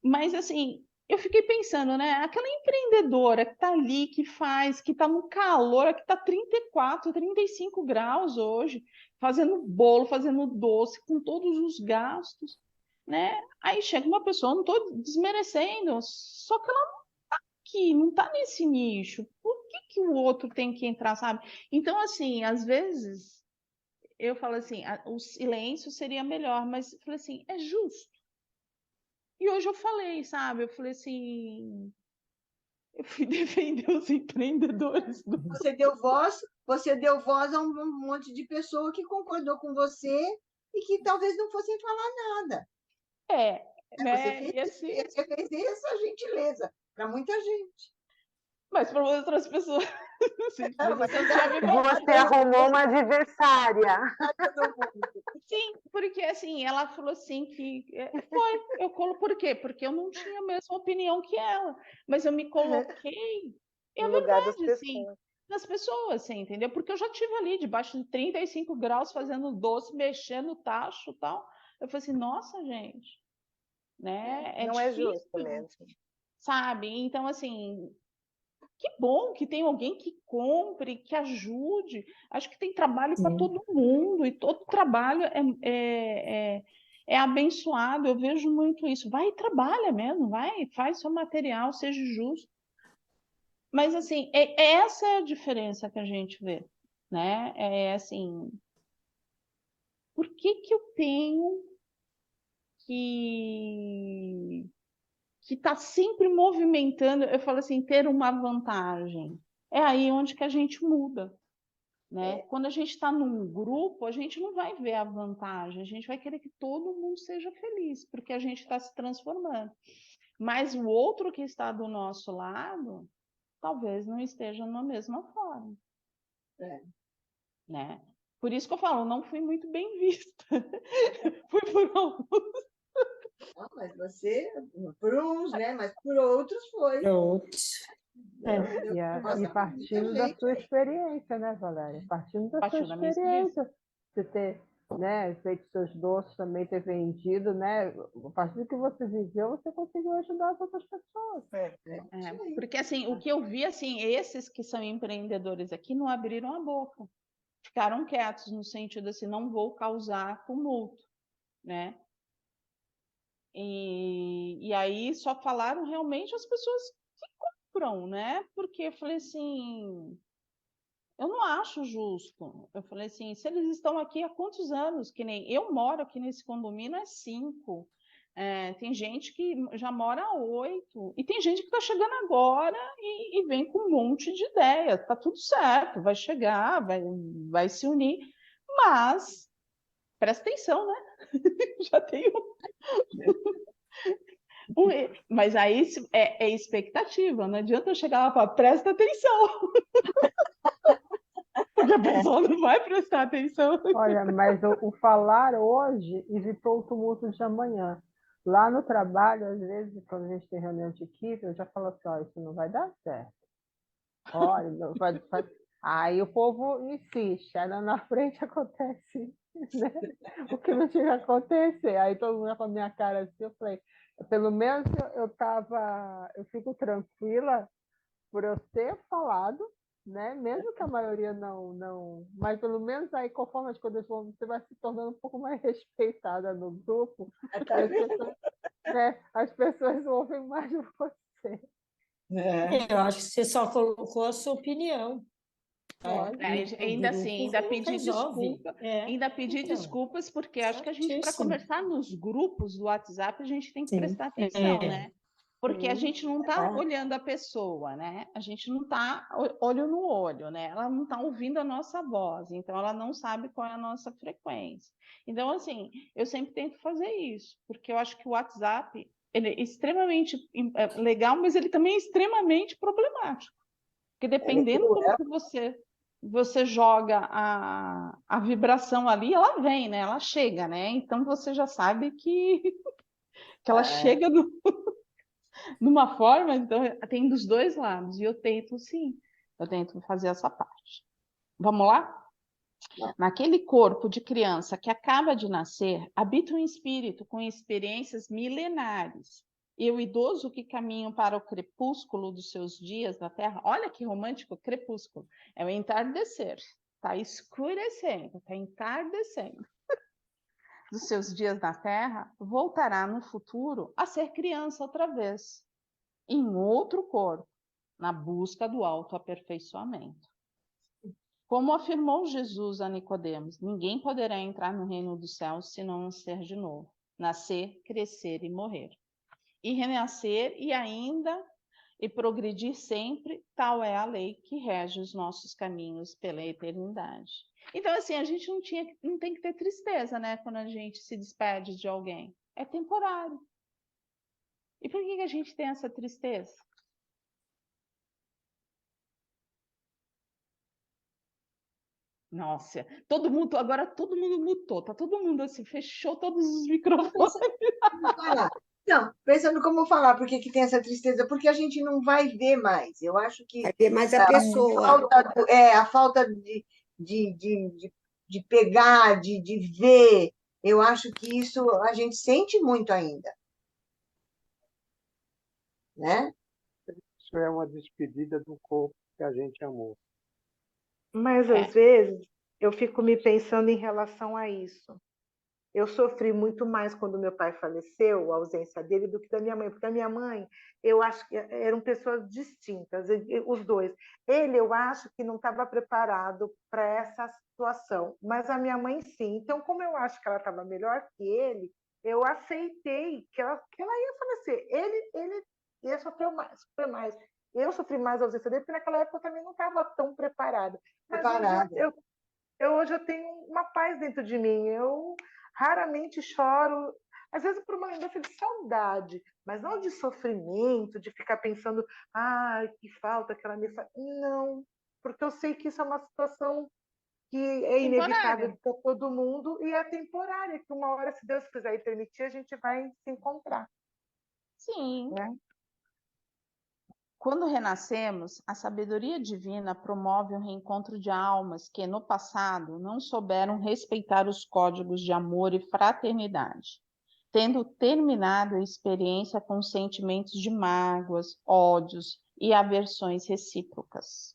Speaker 1: Mas, assim, eu fiquei pensando, né? Aquela empreendedora que está ali, que faz, que está no calor, que está 34, 35 graus hoje, fazendo bolo, fazendo doce, com todos os gastos, né? Aí chega uma pessoa, não estou desmerecendo, só que ela aqui, não está nesse nicho, por que o outro tem que entrar, sabe? Então, assim, às vezes eu falo assim, o silêncio seria melhor, mas eu falei assim, é justo. E hoje eu falei, sabe? Eu falei assim, eu fui defender os empreendedores do...
Speaker 5: Você deu voz a um monte de pessoa que concordou com você e que talvez não fossem falar nada.
Speaker 1: né? E assim,
Speaker 5: Você fez essa gentileza para muita gente.
Speaker 1: mas para outras pessoas. Assim,
Speaker 5: Mas
Speaker 3: Você arrumou uma adversária.
Speaker 1: sim, porque assim, ela falou assim que por quê? Porque eu não tinha a mesma opinião que ela, mas eu me coloquei, é
Speaker 3: No lugar das
Speaker 1: verdade, assim,
Speaker 3: pessoas.
Speaker 1: das pessoas, assim, entendeu? Porque eu já tive ali debaixo de 35 graus fazendo doce, mexendo tacho e tal. Eu falei assim, nossa, gente, né? É
Speaker 3: Não é
Speaker 1: difícil,
Speaker 3: justo mesmo.
Speaker 1: sabe? Então, assim, que bom que tem alguém que compre, que ajude. Acho que tem trabalho para todo mundo e todo trabalho é abençoado. Eu vejo muito isso. Vai e trabalha mesmo, vai, faz seu material, seja justo. Mas, assim, essa é a diferença que a gente vê, né? É assim, por que eu tenho que está sempre movimentando? Eu falo assim, ter uma vantagem. É aí onde que a gente muda. Né? Quando a gente está num grupo, a gente não vai ver a vantagem, a gente vai querer que todo mundo seja feliz, porque a gente está se transformando. Mas o outro que está do nosso lado, talvez não esteja na mesma forma. Né? Por isso que eu falo, não fui muito bem vista. Fui por alguns.
Speaker 5: Não, mas você, por uns, né? Mas por outros foi.
Speaker 8: E partindo da sua experiência, né, Valéria? Partindo da sua
Speaker 1: minha
Speaker 8: experiência. Você ter, né, feito seus doces, também ter vendido, né? A partir do que você viveu, você conseguiu ajudar as outras pessoas.
Speaker 1: Porque assim, o que eu vi, assim, esses que são empreendedores aqui não abriram a boca. Ficaram quietos, no sentido assim, não vou causar tumulto, né? E aí só falaram realmente as pessoas que compram, né? Porque eu falei assim, eu não acho justo. Eu falei assim, se eles estão aqui há quantos anos? Que nem eu moro aqui nesse condomínio há 5. Tem gente que já mora há 8. E tem gente que está chegando agora e vem com um monte de ideia. Tá tudo certo, vai chegar, vai se unir. Mas, presta atenção, né? Já tem mas aí é expectativa, não adianta eu chegar lá e falar, presta atenção. Porque a pessoa não vai prestar atenção.
Speaker 8: Olha, mas o falar hoje evitou o tumulto de amanhã. Lá no trabalho, às vezes, quando a gente tem reunião de equipe, eu já falo assim, ó, isso não vai dar certo. Olha, não vai. Aí o povo insiste, aí lá na frente acontece, né? O que não tinha que acontecer. Aí todo mundo com a minha cara assim, eu falei, pelo menos eu fico tranquila por eu ter falado, né? Mesmo que a maioria não, mas pelo menos aí, conforme as coisas vão, você vai se tornando um pouco mais respeitada no grupo, as pessoas ouvem mais de você.
Speaker 4: Eu acho que você só colocou a sua opinião.
Speaker 1: Ainda assim, ainda pedir desculpa. Ainda pedir
Speaker 4: Então,
Speaker 1: desculpas, porque acho que a gente, para
Speaker 4: certíssimo.
Speaker 1: conversar nos grupos do WhatsApp, a gente tem que prestar atenção, né? Porque a gente não está olhando a pessoa, né? A gente não está olho no olho, né? Ela não está ouvindo a nossa voz, então ela não sabe qual é a nossa frequência. Então, assim, eu sempre tento fazer isso, porque eu acho que o WhatsApp ele é extremamente legal, mas ele também é extremamente problemático. Porque dependendo como que você joga a vibração ali, ela vem, né? Ela chega, né? Então você já sabe que ela chega numa forma, então tem dos dois lados. E eu tento fazer essa parte. Vamos lá? Naquele corpo de criança que acaba de nascer, habita um espírito com experiências milenares. E o idoso que caminha para o crepúsculo dos seus dias na Terra, olha que romântico, crepúsculo, é o entardecer, está escurecendo, está entardecendo. Dos seus dias na Terra, voltará no futuro a ser criança outra vez, em outro corpo, na busca do autoaperfeiçoamento. Como afirmou Jesus a Nicodemos, ninguém poderá entrar no reino dos céus se não nascer de novo. Nascer, crescer e morrer. E renascer e progredir sempre, tal é a lei que rege os nossos caminhos pela eternidade. Então, assim, a gente não tem que ter tristeza, né, quando a gente se despede de alguém. É temporário. E por que a gente tem essa tristeza? Nossa, agora todo mundo mutou, tá todo mundo assim, fechou todos os microfones.
Speaker 5: Não, pensando como falar, por que tem essa tristeza? Porque a gente não vai ver mais. Eu acho que
Speaker 7: Vai ver mais a pessoa.
Speaker 5: a falta de pegar, de ver, eu acho que isso a gente sente muito ainda. Né?
Speaker 2: Isso é uma despedida do corpo que a gente amou.
Speaker 3: Mas, às vezes, eu fico me pensando em relação a isso. Eu sofri muito mais quando meu pai faleceu, a ausência dele, do que da minha mãe, porque a minha mãe, eu acho que eram pessoas distintas, os dois. Ele, eu acho que não estava preparado para essa situação, mas a minha mãe sim. Então, como eu acho que ela estava melhor que ele, eu aceitei que ela ia falecer. Ele ia sofrer mais. Eu sofri mais a ausência dele, porque naquela época eu também não estava tão preparada. Mas hoje eu tenho uma paz dentro de mim. Eu raramente choro, às vezes por uma lembrança de saudade, mas não de sofrimento, de ficar pensando, que falta aquela missa. Não, porque eu sei que isso é uma situação que é inevitável para todo mundo e é temporária, que uma hora, se Deus quiser e permitir, a gente vai se encontrar.
Speaker 1: Sim.
Speaker 3: Né?
Speaker 1: Quando renascemos, a sabedoria divina promove o reencontro de almas que, no passado, não souberam respeitar os códigos de amor e fraternidade, tendo terminado a experiência com sentimentos de mágoas, ódios e aversões recíprocas.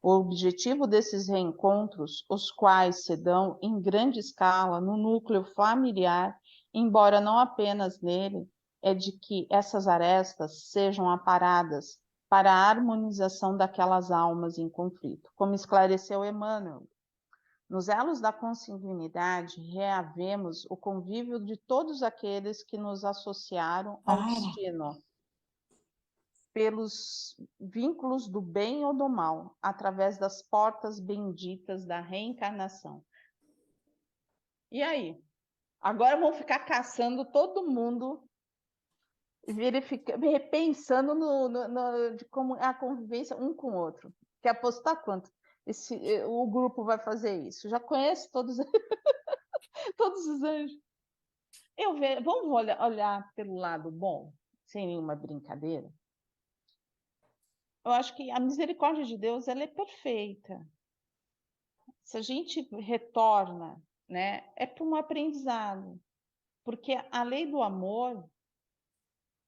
Speaker 1: O objetivo desses reencontros, os quais se dão em grande escala no núcleo familiar, embora não apenas nele, é de que essas arestas sejam aparadas para a harmonização daquelas almas em conflito, como esclareceu Emmanuel. Nos elos da consanguinidade, reavemos o convívio de todos aqueles que nos associaram ao destino, pelos vínculos do bem ou do mal, através das portas benditas da reencarnação. E aí? Agora vão ficar caçando todo mundo, repensando de como a convivência um com o outro. Quer apostar quanto o grupo vai fazer isso? Já conhece todos, todos os anjos. Vamos olhar pelo lado bom, sem nenhuma brincadeira? Eu acho que a misericórdia de Deus ela é perfeita. Se a gente retorna, né, é para um aprendizado, porque a lei do amor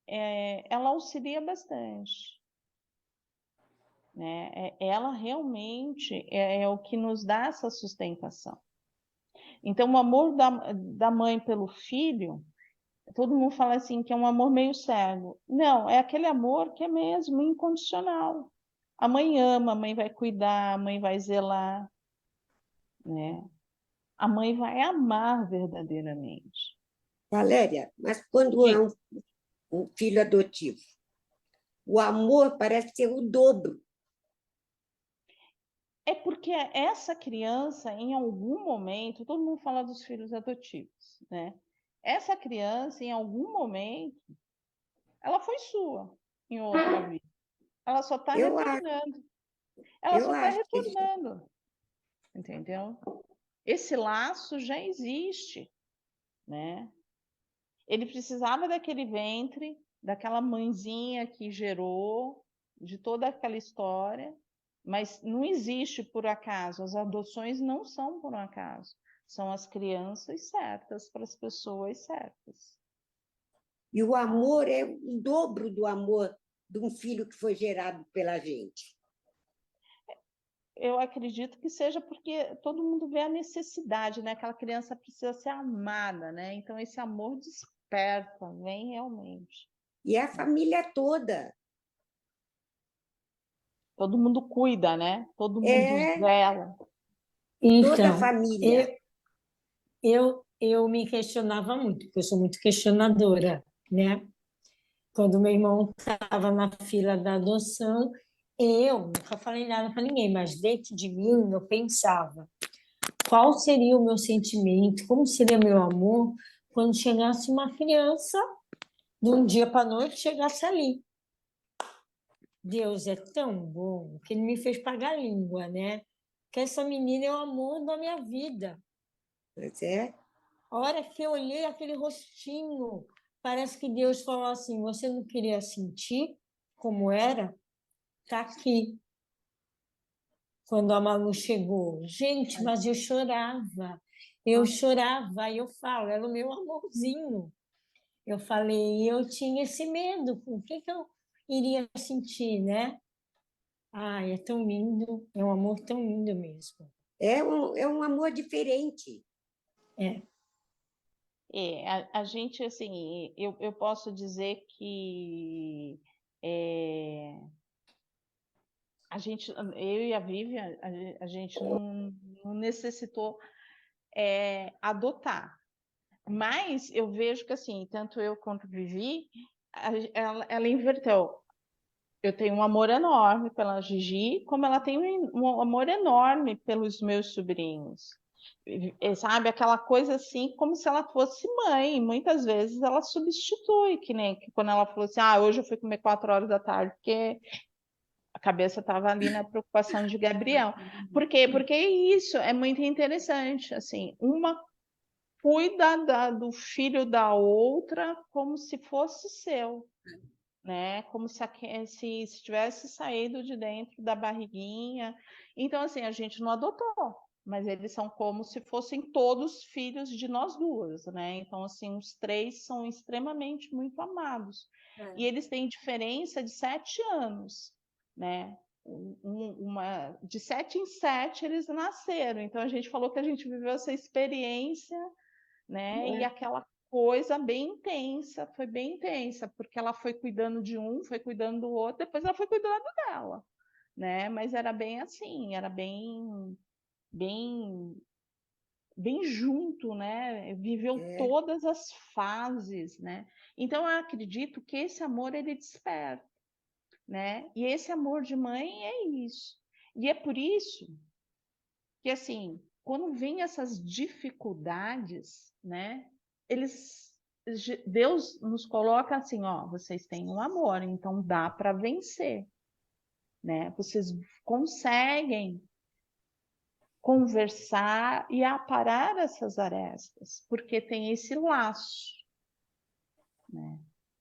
Speaker 1: ela auxilia bastante, né? Ela realmente é o que nos dá essa sustentação. Então, o amor da mãe pelo filho, todo mundo fala assim que é um amor meio cego. Não, é aquele amor que é mesmo incondicional. A mãe ama, a mãe vai cuidar, a mãe vai zelar, né? A mãe vai amar verdadeiramente.
Speaker 7: Valéria, mas quando é um filho adotivo, o amor parece ser o dobro.
Speaker 1: É porque essa criança, em algum momento, todo mundo fala dos filhos adotivos, né? Essa criança, em algum momento, ela foi sua em outra vida. Ela só está retornando. Ela só está retornando. Entendeu? Esse laço já existe, né? Ele precisava daquele ventre, daquela mãezinha que gerou, de toda aquela história, mas não existe por acaso. As adoções não são por acaso. São as crianças certas para as pessoas certas.
Speaker 7: E o amor é o dobro do amor de um filho que foi gerado pela gente.
Speaker 1: Eu acredito que seja porque todo mundo vê a necessidade, né? Aquela criança precisa ser amada, né? Então esse amor desperta, vem realmente.
Speaker 7: E é a família toda.
Speaker 1: Todo mundo cuida, né? Todo mundo
Speaker 7: É.
Speaker 1: zela.
Speaker 7: Toda a
Speaker 4: Então,
Speaker 7: família.
Speaker 4: eu me questionava muito, porque eu sou muito questionadora, né? Quando meu irmão estava na fila da adoção, eu nunca falei nada para ninguém, mas dentro de mim eu pensava qual seria o meu sentimento, como seria meu amor quando chegasse uma criança, de um dia para a noite, chegasse ali. Deus é tão bom que ele me fez pagar a língua, né? Que essa menina é o amor da minha vida.
Speaker 7: Pois é.
Speaker 4: A hora que eu olhei aquele rostinho, parece que Deus falou assim: você não queria sentir como era? Está aqui. Quando a Malu chegou, gente, mas eu chorava. Eu chorava, e eu falo, era o meu amorzinho. Eu falei, eu tinha esse medo, o que eu iria sentir, né? Ai, é tão lindo, é um amor tão lindo mesmo.
Speaker 7: É um amor diferente.
Speaker 4: É.
Speaker 1: A gente, assim, eu posso dizer que a gente, eu e a Vivian, a gente não necessitou adotar. Mas eu vejo que, assim, tanto eu quanto a Vivi, ela inverteu. Eu tenho um amor enorme pela Gigi, como ela tem um amor enorme pelos meus sobrinhos. Sabe, aquela coisa assim, como se ela fosse mãe. Muitas vezes ela substitui, que nem quando ela falou assim: hoje eu fui comer 4 horas da tarde, porque a cabeça estava ali na preocupação de Gabriel. Por quê? Porque isso é muito interessante. Assim, uma cuida do filho da outra como se fosse seu, né? Como se tivesse saído de dentro da barriguinha. Então, assim, a gente não adotou, mas eles são como se fossem todos filhos de nós duas, né? Então, assim, os 3 são extremamente muito amados. E eles têm diferença de 7 anos, né? De 7 em 7 eles nasceram. Então, a gente falou que a gente viveu essa experiência, né? E aquela coisa bem intensa, foi bem intensa, porque ela foi cuidando de um, foi cuidando do outro, depois ela foi cuidando dela, né? Mas era bem assim, era bem junto, né? Viveu todas as fases, né? Então eu acredito que esse amor ele desperta, né? E esse amor de mãe é isso. E é por isso que, assim, quando vem essas dificuldades, né? Deus nos coloca assim, ó, vocês têm um amor, então dá para vencer, né? Vocês conseguem conversar e aparar essas arestas, porque tem esse laço, né?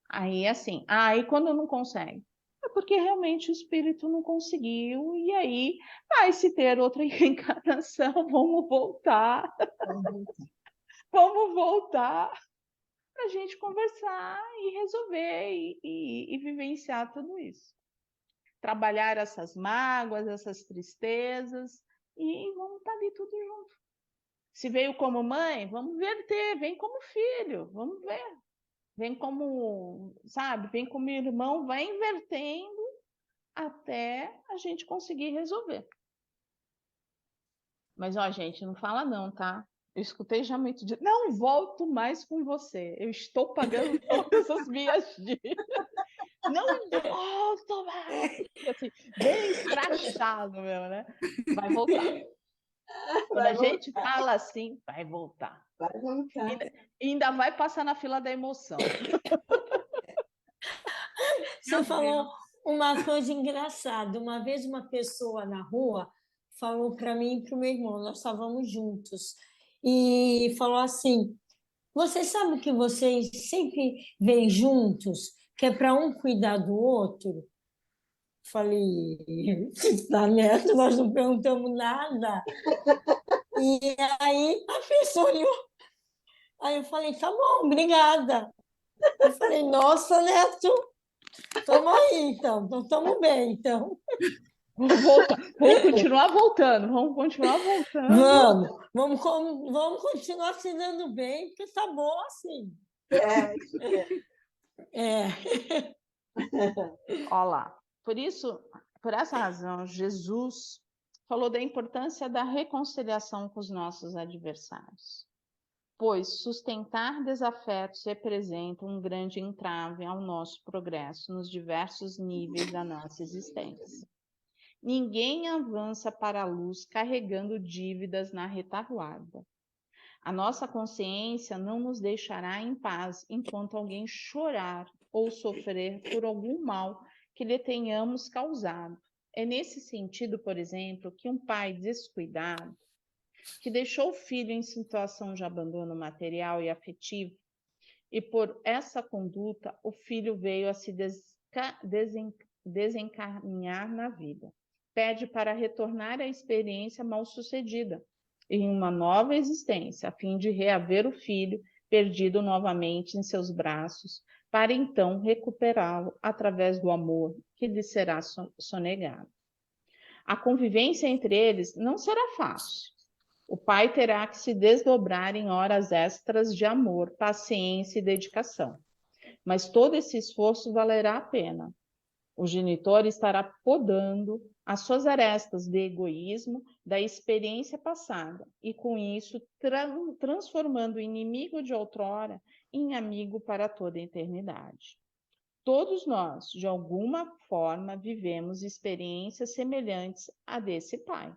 Speaker 1: Aí assim, aí quando não consegue, é porque realmente o espírito não conseguiu, e aí vai se ter outra reencarnação, vamos voltar para a gente conversar e resolver e vivenciar tudo isso. Trabalhar essas mágoas, essas tristezas, e vamos estar ali tudo junto. Se veio como mãe, vamos verter, vem como filho, vamos ver. Vem como, sabe, vem como irmão, vai invertendo até a gente conseguir resolver. Mas, ó, gente, não fala não, tá? Eu escutei já muito de não volto mais com você. Eu estou pagando todas as minhas dívidas. Não volto mais. Assim, bem escrachado mesmo, né? Vai voltar. Quando a gente fala assim, vai voltar.
Speaker 5: Vai voltar.
Speaker 1: Ainda vai passar na fila da emoção.
Speaker 4: Você falou uma coisa engraçada. Uma vez uma pessoa na rua falou para mim e para o meu irmão, nós estávamos juntos, e falou assim: vocês sabem que vocês sempre vêm juntos, que é para um cuidar do outro? Falei, tá neto, nós não perguntamos nada. E aí a pessoa olhou. Aí eu falei, tá bom, obrigada. Eu falei, nossa, Neto, estamos aí, então estamos bem, então.
Speaker 1: Vamos continuar voltando,
Speaker 4: Vamos continuar se dando bem, porque tá bom assim.
Speaker 1: Olha lá. Por isso Por essa razão, Jesus falou da importância da reconciliação com os nossos adversários, pois sustentar desafetos representa um grande entrave ao nosso progresso nos diversos níveis da nossa existência. Ninguém avança para a luz carregando dívidas na retaguarda. A nossa consciência não nos deixará em paz enquanto alguém chorar ou sofrer por algum mal que lhe tenhamos causado. É nesse sentido, por exemplo, que um pai descuidado, que deixou o filho em situação de abandono material e afetivo, e por essa conduta o filho veio a se desencaminhar na vida. Pede para retornar à experiência mal-sucedida em uma nova existência, a fim de reaver o filho perdido novamente em seus braços, para então recuperá-lo através do amor que lhe será sonegado. A convivência entre eles não será fácil. O pai terá que se desdobrar em horas extras de amor, paciência e dedicação. Mas todo esse esforço valerá a pena. O genitor estará podando as suas arestas de egoísmo da experiência passada e, com isso, transformando o inimigo de outrora em amigo para toda a eternidade. Todos nós, de alguma forma, vivemos experiências semelhantes à desse pai.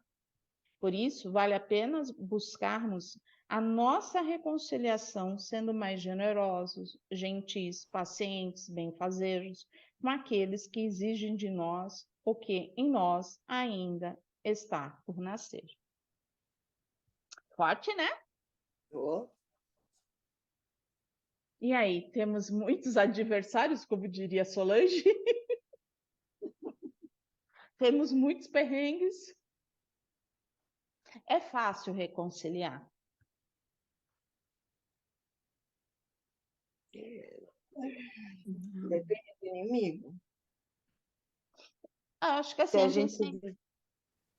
Speaker 1: Por isso, vale a pena buscarmos a nossa reconciliação sendo mais generosos, gentis, pacientes, benfazejos com aqueles que exigem de nós o que em nós ainda está por nascer. Forte, né?
Speaker 7: Oh.
Speaker 1: E aí, temos muitos adversários, como diria Solange? Temos muitos perrengues? É fácil reconciliar?
Speaker 5: Depende do inimigo.
Speaker 1: Acho que assim,
Speaker 3: Se a
Speaker 1: a gente
Speaker 3: gente
Speaker 1: sempre...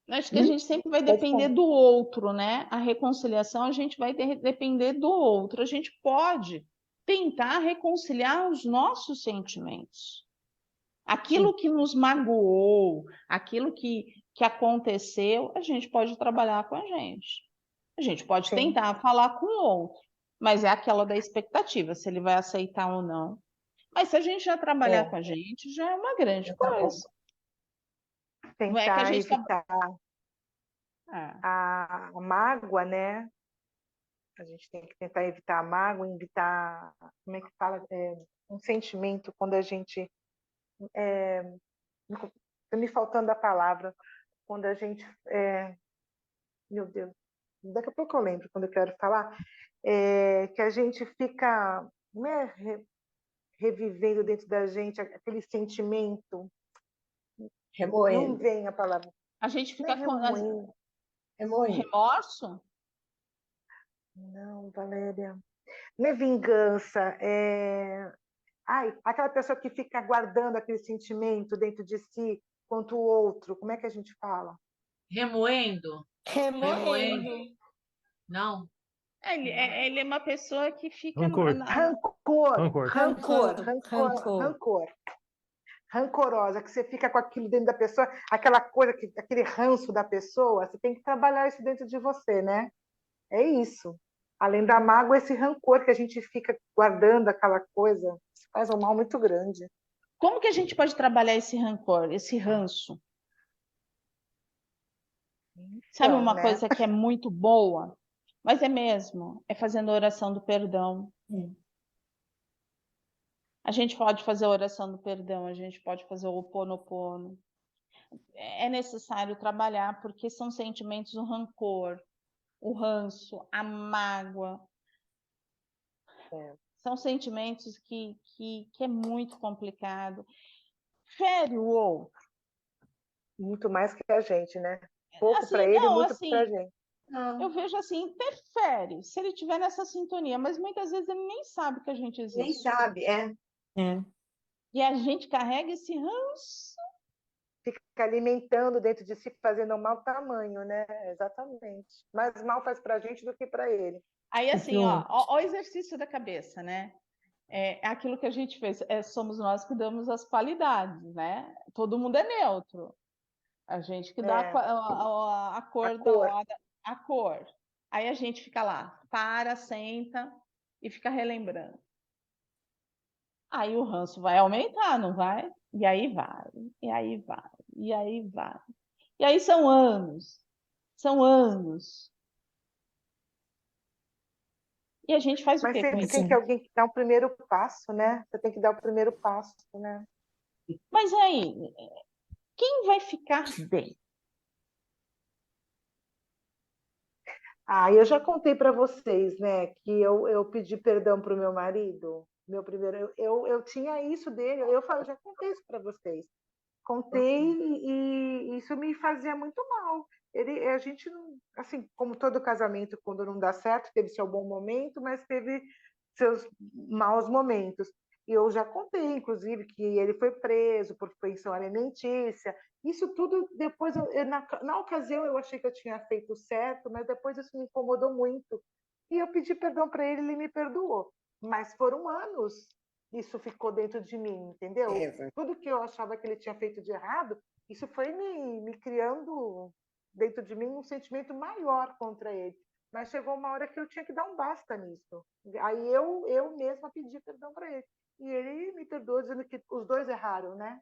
Speaker 1: Acho que a gente sempre vai depender do outro, né? A reconciliação, a gente vai depender do outro. A gente pode tentar reconciliar os nossos sentimentos. Aquilo que nos magoou, aquilo que aconteceu, a gente pode trabalhar com a gente. A gente pode tentar falar com o outro, mas é aquela da expectativa, se ele vai aceitar ou não. Mas se a gente já trabalhar com a gente, já é uma grande coisa. Não é que a
Speaker 3: tentar
Speaker 1: gente
Speaker 3: evitar a mágoa, né? A gente tem que tentar evitar a mágoa, evitar, como é que fala? Um sentimento quando a gente... Está me faltando a palavra. Quando a gente... meu Deus, daqui a pouco eu lembro quando eu quero falar. Que a gente fica... Não é revivendo dentro da gente aquele sentimento...
Speaker 5: Remoendo.
Speaker 3: Não vem a palavra.
Speaker 1: A gente fica com
Speaker 5: Remoendo.
Speaker 1: remorso?
Speaker 3: Não, Valéria. Não é vingança, aquela pessoa que fica guardando aquele sentimento dentro de si quanto o outro. Como é que a gente fala?
Speaker 6: Remoendo?
Speaker 4: Remoendo.
Speaker 6: Não.
Speaker 1: Ele é uma pessoa que fica...
Speaker 3: Rancor. Rancorosa, que você fica com aquilo dentro da pessoa, aquela coisa, aquele ranço da pessoa, você tem que trabalhar isso dentro de você, né? É isso. Além da mágoa, esse rancor que a gente fica guardando aquela coisa, isso faz um mal muito grande.
Speaker 1: Como que a gente pode trabalhar esse rancor, esse ranço? Sabe uma coisa que é muito boa? Mas é mesmo, é fazendo a oração do perdão. A gente pode fazer a oração do perdão, a gente pode fazer o Ho Oponopono. É necessário trabalhar, porque são sentimentos, o rancor, o ranço, a mágoa. São sentimentos que é muito complicado. Fere o outro.
Speaker 3: Muito mais que a gente, né? Pouco para ele, muito para a gente.
Speaker 1: Eu vejo assim, interfere, se ele estiver nessa sintonia, mas muitas vezes ele nem sabe que a gente existe.
Speaker 5: Nem sabe,
Speaker 1: E a gente carrega esse ranço.
Speaker 3: Fica alimentando dentro de si, fazendo um mau tamanho, né? Exatamente. Mais mal faz para a gente do que para ele.
Speaker 1: Aí, assim, ó o exercício da cabeça, né? É aquilo que a gente fez, somos nós que damos as qualidades, né? Todo mundo é neutro. A gente que dá a cor da hora, a cor. Aí a gente fica lá, senta e fica relembrando. Aí o ranço vai aumentar, não vai? E aí vai, e aí vai, e aí vai. E aí são anos, são anos. E a gente faz o
Speaker 3: Mas
Speaker 1: quê com
Speaker 3: sempre
Speaker 1: isso?
Speaker 3: tem que alguém que dá o primeiro passo, né? Você tem que dar o primeiro passo, né?
Speaker 1: Mas aí, quem vai ficar bem?
Speaker 3: Eu já contei para vocês, né, que eu pedi perdão para o meu marido. Meu primeiro, eu tinha isso dele, eu já contei isso para vocês. Contei e isso me fazia muito mal. A gente não, assim, como todo casamento, quando não dá certo, teve seu bom momento, mas teve seus maus momentos. E eu já contei, inclusive, que ele foi preso por pensão alimentícia. Isso tudo, depois, na ocasião, eu achei que eu tinha feito certo, mas depois isso me incomodou muito. E eu pedi perdão para ele, ele me perdoou. Mas foram anos, isso ficou dentro de mim, entendeu? Tudo que eu achava que ele tinha feito de errado, isso foi me criando dentro de mim um sentimento maior contra ele. Mas chegou uma hora que eu tinha que dar um basta nisso. Aí eu mesma pedi perdão para ele. E ele me perdoou, dizendo que os dois erraram, né?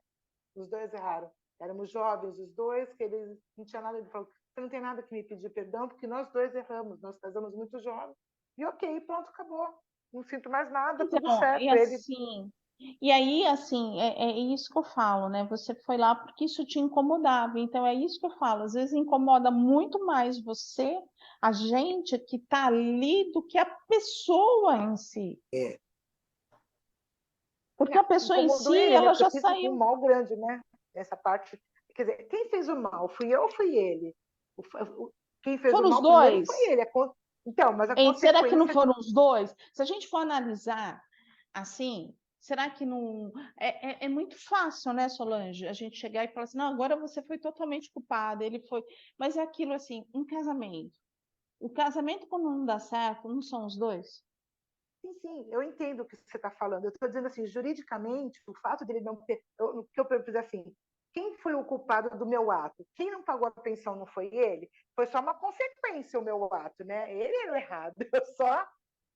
Speaker 3: Os dois erraram. Éramos jovens, os dois, que eles não tinha nada. Ele falou: você não tem nada que me pedir perdão, porque nós dois erramos, nós casamos muito jovens. E ok, pronto, acabou. Não sinto mais nada, tudo certo.
Speaker 1: E assim, e aí, assim, é isso que eu falo, né? Você foi lá porque isso te incomodava. Então, é isso que eu falo. Às vezes incomoda muito mais você, a gente que está ali, do que a pessoa em si. Porque a pessoa em si,
Speaker 3: ele,
Speaker 1: ela
Speaker 3: né?
Speaker 1: já
Speaker 3: Eu fiz
Speaker 1: saiu.
Speaker 3: um mal grande, né? Essa parte. Quer dizer, quem fez o mal? Fui eu ou foi ele? Quem fez
Speaker 1: Foram
Speaker 3: o
Speaker 1: os
Speaker 3: mal primeiro
Speaker 1: dois.
Speaker 3: foi ele. Então, mas a
Speaker 1: Será que não
Speaker 3: consequência...
Speaker 1: foram os dois? Se a gente for analisar assim, será que não. É muito fácil, né, Solange? A gente chegar e falar assim: não, agora você foi totalmente culpada, ele foi. Mas é aquilo assim: um casamento. O casamento, quando não dá certo, não são os dois?
Speaker 3: Sim, eu entendo o que você está falando. Eu estou dizendo assim, juridicamente, o fato dele não ter... O que eu fiz assim, quem foi o culpado do meu ato? Quem não pagou a pensão não foi ele? Foi só uma consequência o meu ato, né? Ele era o errado. Eu só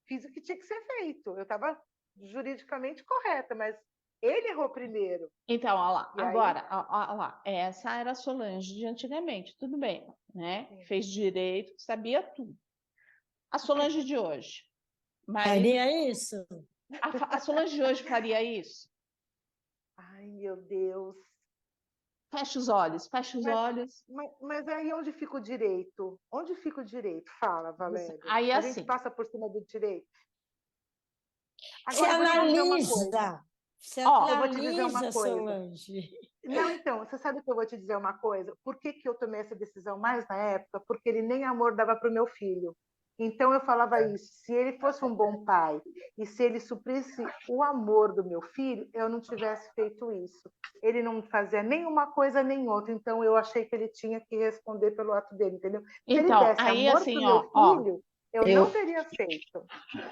Speaker 3: fiz o que tinha que ser feito. Eu estava juridicamente correta, mas ele errou primeiro.
Speaker 1: Então, olha lá,
Speaker 3: E
Speaker 1: agora, olha lá, essa era a Solange de antigamente, tudo bem, né?
Speaker 3: Sim.
Speaker 1: Fez direito, sabia tudo. A Solange de hoje.
Speaker 4: Faria isso?
Speaker 1: A Solange de hoje faria isso?
Speaker 3: Ai, meu Deus.
Speaker 1: Fecha os olhos, fecha os olhos.
Speaker 3: Mas aí onde fica o direito? Onde fica o direito? Fala, Valéria.
Speaker 1: Aí,
Speaker 3: a
Speaker 1: assim,
Speaker 3: gente passa por cima do direito.
Speaker 4: Você
Speaker 3: Agora, eu vou te dizer uma coisa.
Speaker 4: analisa. Você
Speaker 3: Eu vou te dizer uma
Speaker 4: analisa,
Speaker 3: coisa.
Speaker 4: Solange.
Speaker 3: Não, então, você sabe que eu vou te dizer uma coisa? Por que eu tomei essa decisão mais na época? Porque ele nem amor dava para o meu filho. Então eu falava isso, se ele fosse um bom pai e se ele suprisse o amor do meu filho, eu não tivesse feito isso. Ele não fazia nenhuma coisa nem outra, então eu achei que ele tinha que responder pelo ato dele, entendeu? Se ele
Speaker 1: então,
Speaker 3: desse
Speaker 1: aí
Speaker 3: amor
Speaker 1: assim,
Speaker 3: para o meu filho, eu não teria feito.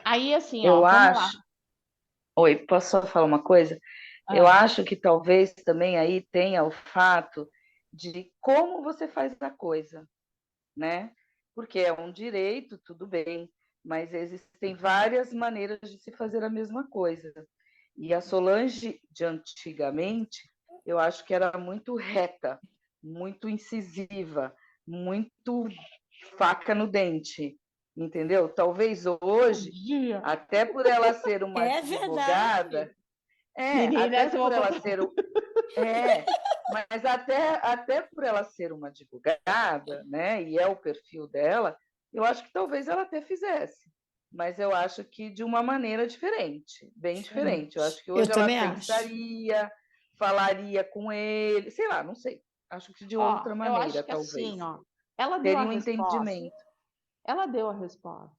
Speaker 1: Aí assim,
Speaker 9: eu
Speaker 1: vamos lá.
Speaker 9: acho. Oi, posso só falar uma coisa? Eu acho que talvez também aí tenha o fato de como você faz a coisa, né? Porque é um direito, tudo bem, mas existem várias maneiras de se fazer a mesma coisa. E a Solange de antigamente, eu acho que era muito reta, muito incisiva, muito faca no dente, entendeu? Talvez hoje, até por ela ser uma advogada, até por ela ser mas até por ela ser uma advogada, né, e é o perfil dela, eu acho que talvez ela até fizesse, mas eu acho que de uma maneira diferente, bem diferente. Eu acho que hoje ela pensaria, falaria com ele, sei lá, não sei. Acho que de outra maneira,
Speaker 1: eu acho que
Speaker 9: talvez.
Speaker 1: Assim, ela
Speaker 9: teria
Speaker 1: deu
Speaker 9: um entendimento.
Speaker 1: Ela deu a resposta.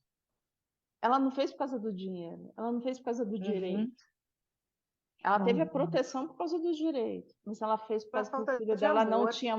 Speaker 1: Ela não fez por causa do dinheiro, ela não fez por causa do direito. Ela teve a proteção por causa do direito, mas ela fez por causa que o filho dela não tinha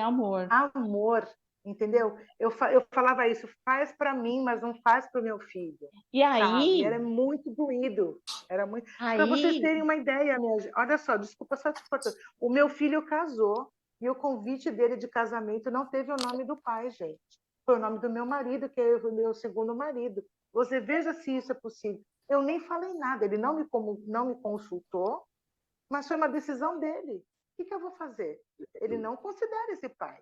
Speaker 1: amor.
Speaker 3: Amor, entendeu? Eu falava isso, faz para mim, mas não faz para o meu filho.
Speaker 1: E aí?
Speaker 3: Sabe? Era muito doído. Era muito. Para vocês terem uma ideia, olha só, desculpa só te cortando. O meu filho casou E o convite dele de casamento não teve o nome do pai, gente. Foi o nome do meu marido, que é o meu segundo marido. Você veja se isso é possível. Eu nem falei nada, ele não me consultou, mas foi uma decisão dele. O que eu vou fazer? Ele não considera esse pai.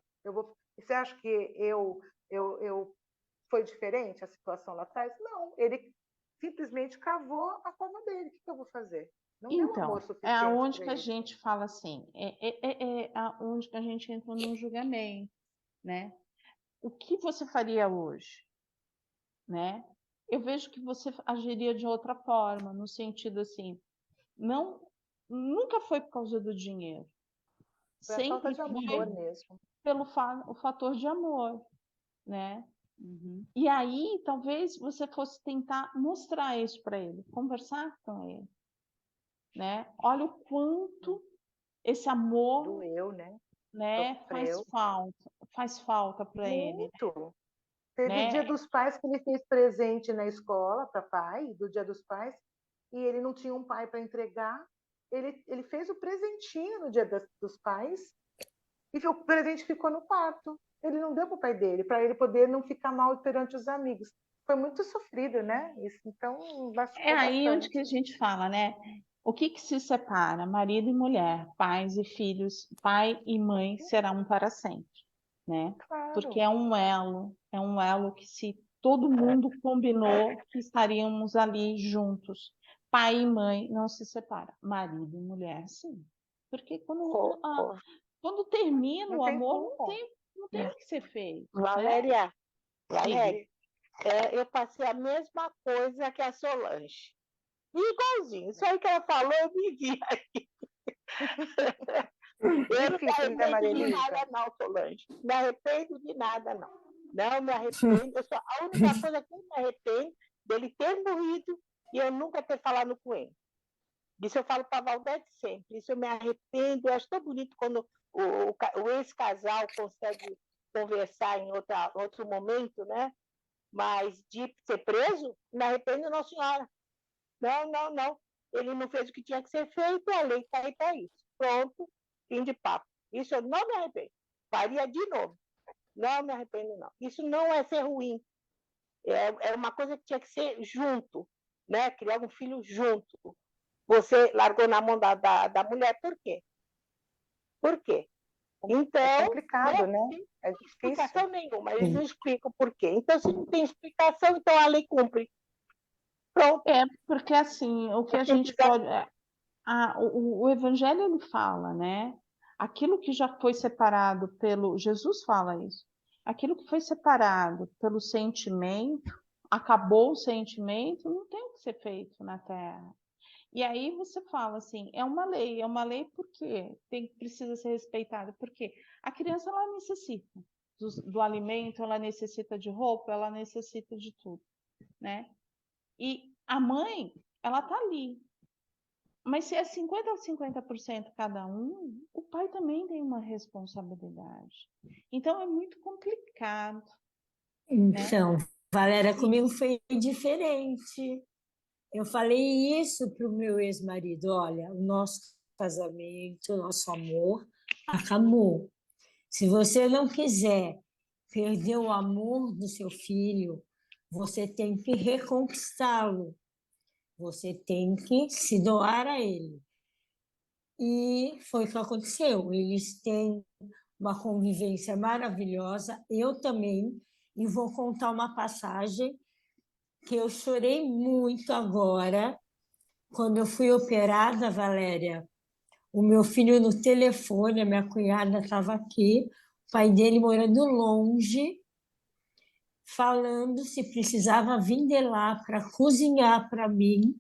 Speaker 3: Você acha que foi diferente a situação lá atrás? Não, ele simplesmente cavou a cova dele. O que eu vou fazer? Não deu
Speaker 1: Então,
Speaker 3: amor
Speaker 1: é
Speaker 3: suficiente
Speaker 1: aonde
Speaker 3: para
Speaker 1: que a
Speaker 3: ele.
Speaker 1: gente fala assim, é aonde que a gente entra num julgamento, né? O que você faria hoje, né? Eu vejo que você agiria de outra forma, no sentido assim, nunca foi por causa do dinheiro,
Speaker 3: Foi a falta
Speaker 1: sempre
Speaker 3: de amor
Speaker 1: foi
Speaker 3: mesmo.
Speaker 1: pelo o fator de amor, né?
Speaker 9: Uhum.
Speaker 1: E aí, talvez você fosse tentar mostrar isso para ele, conversar com ele, né? Olha o quanto esse amor,
Speaker 3: Doeu, né?
Speaker 1: né,
Speaker 3: Sofreu.
Speaker 1: faz falta para ele,
Speaker 3: Muito. Teve
Speaker 1: né?
Speaker 3: Dia dos Pais que ele fez presente na escola para pai, do Dia dos Pais, e ele não tinha um pai para entregar. Ele fez o presentinho no Dia dos Pais e o presente ficou no quarto. Ele não deu para o pai dele, para ele poder não ficar mal perante os amigos. Foi muito sofrido, né? Isso, então,
Speaker 1: É
Speaker 3: machucou
Speaker 1: aí onde que a
Speaker 3: bastante.
Speaker 1: gente fala, né? O que que se separa? Marido e mulher, pais e filhos, pai e mãe serão para sempre, né? Porque
Speaker 3: Claro.
Speaker 1: é um elo que se todo mundo combinou que estaríamos ali juntos. Pai e mãe não se separam, marido e mulher, sim. Porque quando termina
Speaker 3: Não
Speaker 1: o
Speaker 3: tem
Speaker 1: amor,
Speaker 3: como.
Speaker 1: não tem o que ser feito, né?
Speaker 10: Valéria,
Speaker 1: Diga.
Speaker 10: Valéria, eu passei a mesma coisa que a Solange. Igualzinho. Isso aí que ela falou, eu me vi aqui. Eu não me
Speaker 3: Difícil, né,
Speaker 10: arrependo de
Speaker 3: Marilisa?
Speaker 10: nada, não, Solange. Me arrependo de nada, não. Não me arrependo. A única coisa que eu me arrependo dele ter morrido e eu nunca ter falado com ele. Isso eu falo para a Valdete sempre. Isso eu me arrependo. Eu acho tão bonito quando o ex-casal consegue conversar em outro momento, né? Mas de ser preso, me arrependo, não, senhora. Não, não, não. Ele não fez o que tinha que ser feito, a lei está aí para isso. Pronto, fim de papo. Isso eu não me arrependo. Faria de novo. Não me arrependo, não. Isso não é ser ruim. É uma coisa que tinha que ser junto, né? Criar um filho junto. Você largou na mão da mulher, por quê? Por quê? Então,
Speaker 3: É complicado, né?
Speaker 10: Não
Speaker 3: É
Speaker 10: tem explicação
Speaker 3: difícil.
Speaker 10: nenhuma, eles não explicam por quê. Então, se não tem explicação, então a lei cumpre. Pronto.
Speaker 1: É, porque assim, o que a gente pode. O Evangelho ele fala, né? Aquilo que já foi separado pelo. Jesus fala isso. Aquilo que foi separado pelo sentimento, acabou o sentimento, não tem o que ser feito na Terra. E aí você fala assim, é uma lei porque precisa ser respeitada, porque a criança ela necessita do alimento, ela necessita de roupa, ela necessita de tudo, né? E a mãe, ela tá ali. Mas se é 50 ou 50% cada um, o pai também tem uma responsabilidade. Então é muito complicado.
Speaker 4: Então,
Speaker 1: Né?
Speaker 4: Valéria, comigo foi diferente. Eu falei isso para o meu ex-marido: olha, o nosso casamento, o nosso amor acabou. Se você não quiser perder o amor do seu filho, você tem que reconquistá-lo. Você tem que se doar a ele. E foi o que aconteceu. Eles têm uma convivência maravilhosa, eu também. E vou contar uma passagem que eu chorei muito agora, quando eu fui operada, Valéria. O meu filho no telefone, a minha cunhada estava aqui, o pai dele morando longe, falando se precisava vir de lá para cozinhar para mim,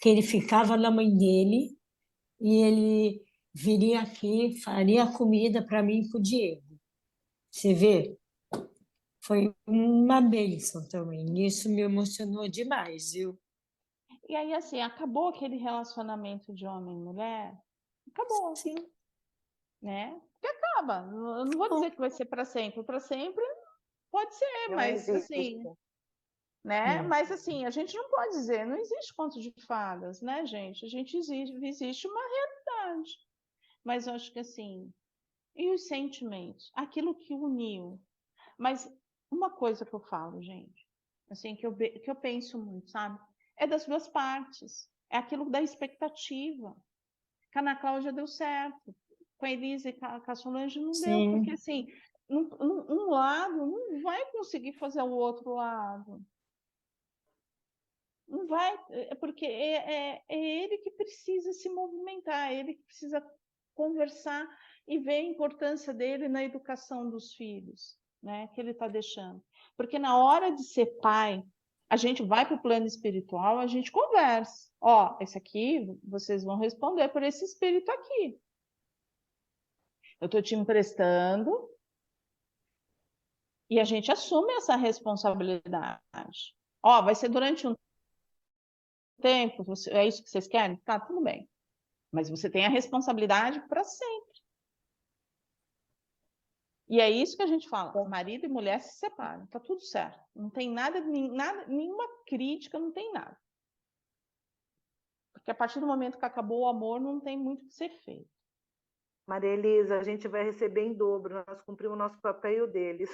Speaker 4: que ele ficava na mãe dele, e ele viria aqui, faria comida para mim e para o Diego. Você vê? Foi uma bênção também. Isso me emocionou demais, viu?
Speaker 1: E aí, assim, acabou aquele relacionamento de homem e mulher? Acabou.
Speaker 4: Sim.
Speaker 1: Né? Porque acaba. Eu não vou dizer que vai ser para sempre. Para sempre pode ser,
Speaker 3: Não
Speaker 1: mas
Speaker 3: existe.
Speaker 1: assim, né? Mas assim, a gente não pode dizer, não existe conto de fadas, né, gente? Existe uma realidade. Mas eu acho que assim, e os sentimentos, aquilo que uniu. Mas uma coisa que eu falo, gente, assim, que eu penso muito, sabe? É das duas partes. É aquilo da expectativa. Com a Ana Cláudia deu certo. Com a Elisa e com a Solange não deu, porque assim, um lado não vai conseguir fazer o outro lado. Não vai, porque é ele que precisa se movimentar, é ele que precisa conversar e ver a importância dele na educação dos filhos, né, que ele está deixando. Porque na hora de ser pai, a gente vai para o plano espiritual, a gente conversa. Ó, esse aqui, vocês vão responder por esse espírito aqui. Eu estou te emprestando e a gente assume essa responsabilidade. Ó, vai ser durante um tempo, é isso que vocês querem? Tá, tudo bem. Mas você tem a responsabilidade para sempre. E é isso que a gente fala, marido e mulher se separam, tá tudo certo. Não tem nada, nenhuma crítica, não tem nada. Porque a partir do momento que acabou o amor, não tem muito o que ser feito.
Speaker 3: Maria Elisa, a gente vai receber em dobro, nós cumprimos o nosso papel e o deles.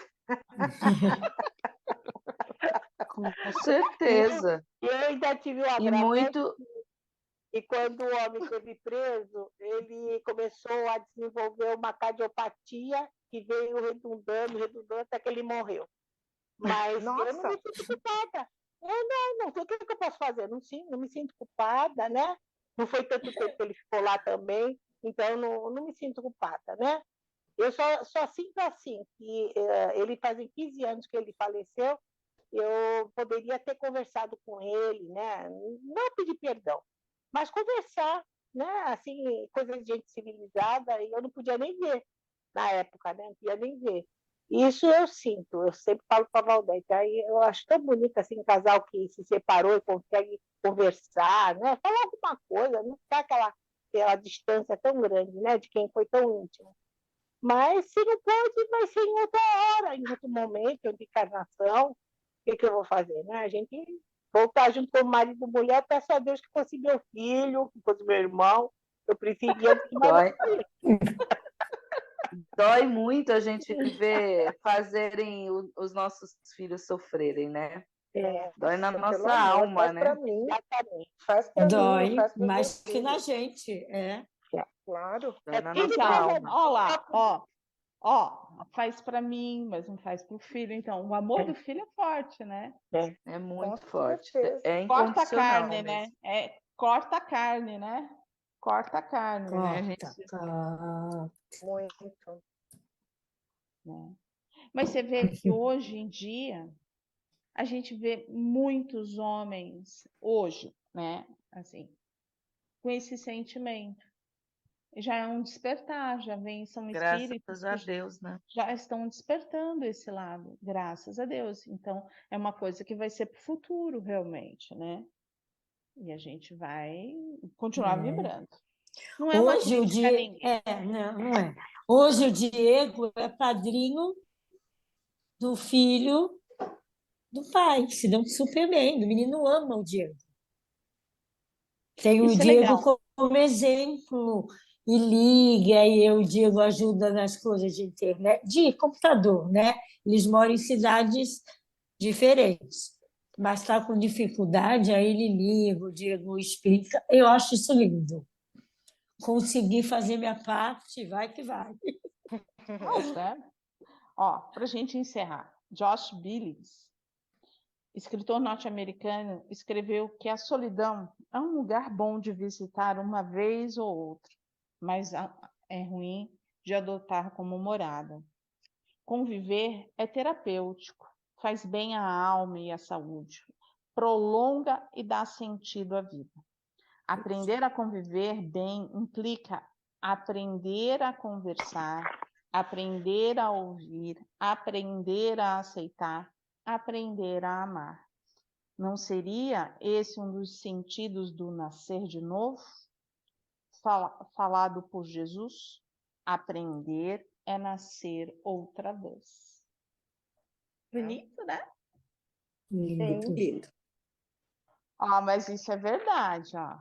Speaker 9: Com certeza.
Speaker 10: Eu ainda tive uma
Speaker 9: E muito...
Speaker 10: E quando o homem esteve preso, ele começou a desenvolver uma cardiopatia que veio redundando, até que ele morreu. Mas
Speaker 3: Nossa.
Speaker 10: eu não me sinto culpada. Não sei o que eu posso fazer. Não me sinto culpada, né? Não foi tanto tempo que ele ficou lá também, então não me sinto culpada, né? Eu só sinto assim, que ele fazem 15 anos que ele faleceu, eu poderia ter conversado com ele, né? Não pedir perdão, mas conversar, né? Assim, coisa de gente civilizada, e eu não podia nem ver na época, né? Não podia nem ver. Isso eu sinto, eu sempre falo para a Valdete, aí eu acho tão bonito assim, um casal que se separou e consegue conversar, né? Falar alguma coisa, não ficar aquela distância tão grande, né? De quem foi tão íntimo. Mas se não pode, vai ser em outra hora, em outro momento, de encarnação. O que eu vou fazer, né? A gente voltar junto com o marido e mulher, eu peço a Deus que fosse meu filho, que fosse meu irmão. Eu preferia que mais.
Speaker 9: Dói muito a gente ver fazerem os nossos filhos sofrerem, né? Dói na nossa alma,
Speaker 10: faz
Speaker 9: né?
Speaker 10: Pra mim, faz pra
Speaker 4: Dói
Speaker 10: mim, faz pra
Speaker 4: mais
Speaker 10: você.
Speaker 4: que na gente,
Speaker 3: Claro.
Speaker 9: Dói na
Speaker 1: Então,
Speaker 9: nossa alma.
Speaker 1: ó lá, ó, faz para mim, mas não faz para o filho. Então, o amor do filho é forte, né?
Speaker 9: É muito
Speaker 3: Com
Speaker 9: forte.
Speaker 3: certeza.
Speaker 9: É
Speaker 1: Corta a
Speaker 9: incondicional
Speaker 1: carne,
Speaker 9: mesmo.
Speaker 1: né? Corta a carne, né? Corta a carne, né? A gente,
Speaker 3: Muito.
Speaker 1: né? Mas você vê que hoje em dia a gente vê muitos homens hoje, né? Assim, com esse sentimento. Já é um despertar, já vem, são espíritos
Speaker 9: Graças a Deus, né?
Speaker 1: já estão despertando esse lado, graças a Deus. Então, é uma coisa que vai ser para o futuro, realmente, né? E a gente vai continuar vibrando. Não é uma
Speaker 4: Hoje o
Speaker 1: crítica a
Speaker 4: Diego,
Speaker 1: ninguém.
Speaker 4: não é. Hoje o Diego é padrinho do filho do pai, se dão super bem. O menino ama o Diego. Tem o
Speaker 1: Isso é
Speaker 4: Diego
Speaker 1: legal.
Speaker 4: como exemplo e liga, e o Diego ajuda nas coisas de internet, de computador, né? Eles moram em cidades diferentes, mas está com dificuldade, aí ele liga, o Diego explica. Eu acho isso lindo. Consegui fazer minha parte, vai que vai.
Speaker 1: Ó, para a gente encerrar, Josh Billings, escritor norte-americano, escreveu que a solidão é um lugar bom de visitar uma vez ou outra, mas é ruim de adotar como morada. Conviver é terapêutico, faz bem à alma e à saúde, prolonga e dá sentido à vida. Aprender a conviver bem implica aprender a conversar, aprender a ouvir, aprender a aceitar, aprender a amar. Não seria esse um dos sentidos do nascer de novo? Falado por Jesus? Aprender é nascer outra vez. Bonito, né?
Speaker 7: Lindo.
Speaker 1: Mas isso é verdade, ó.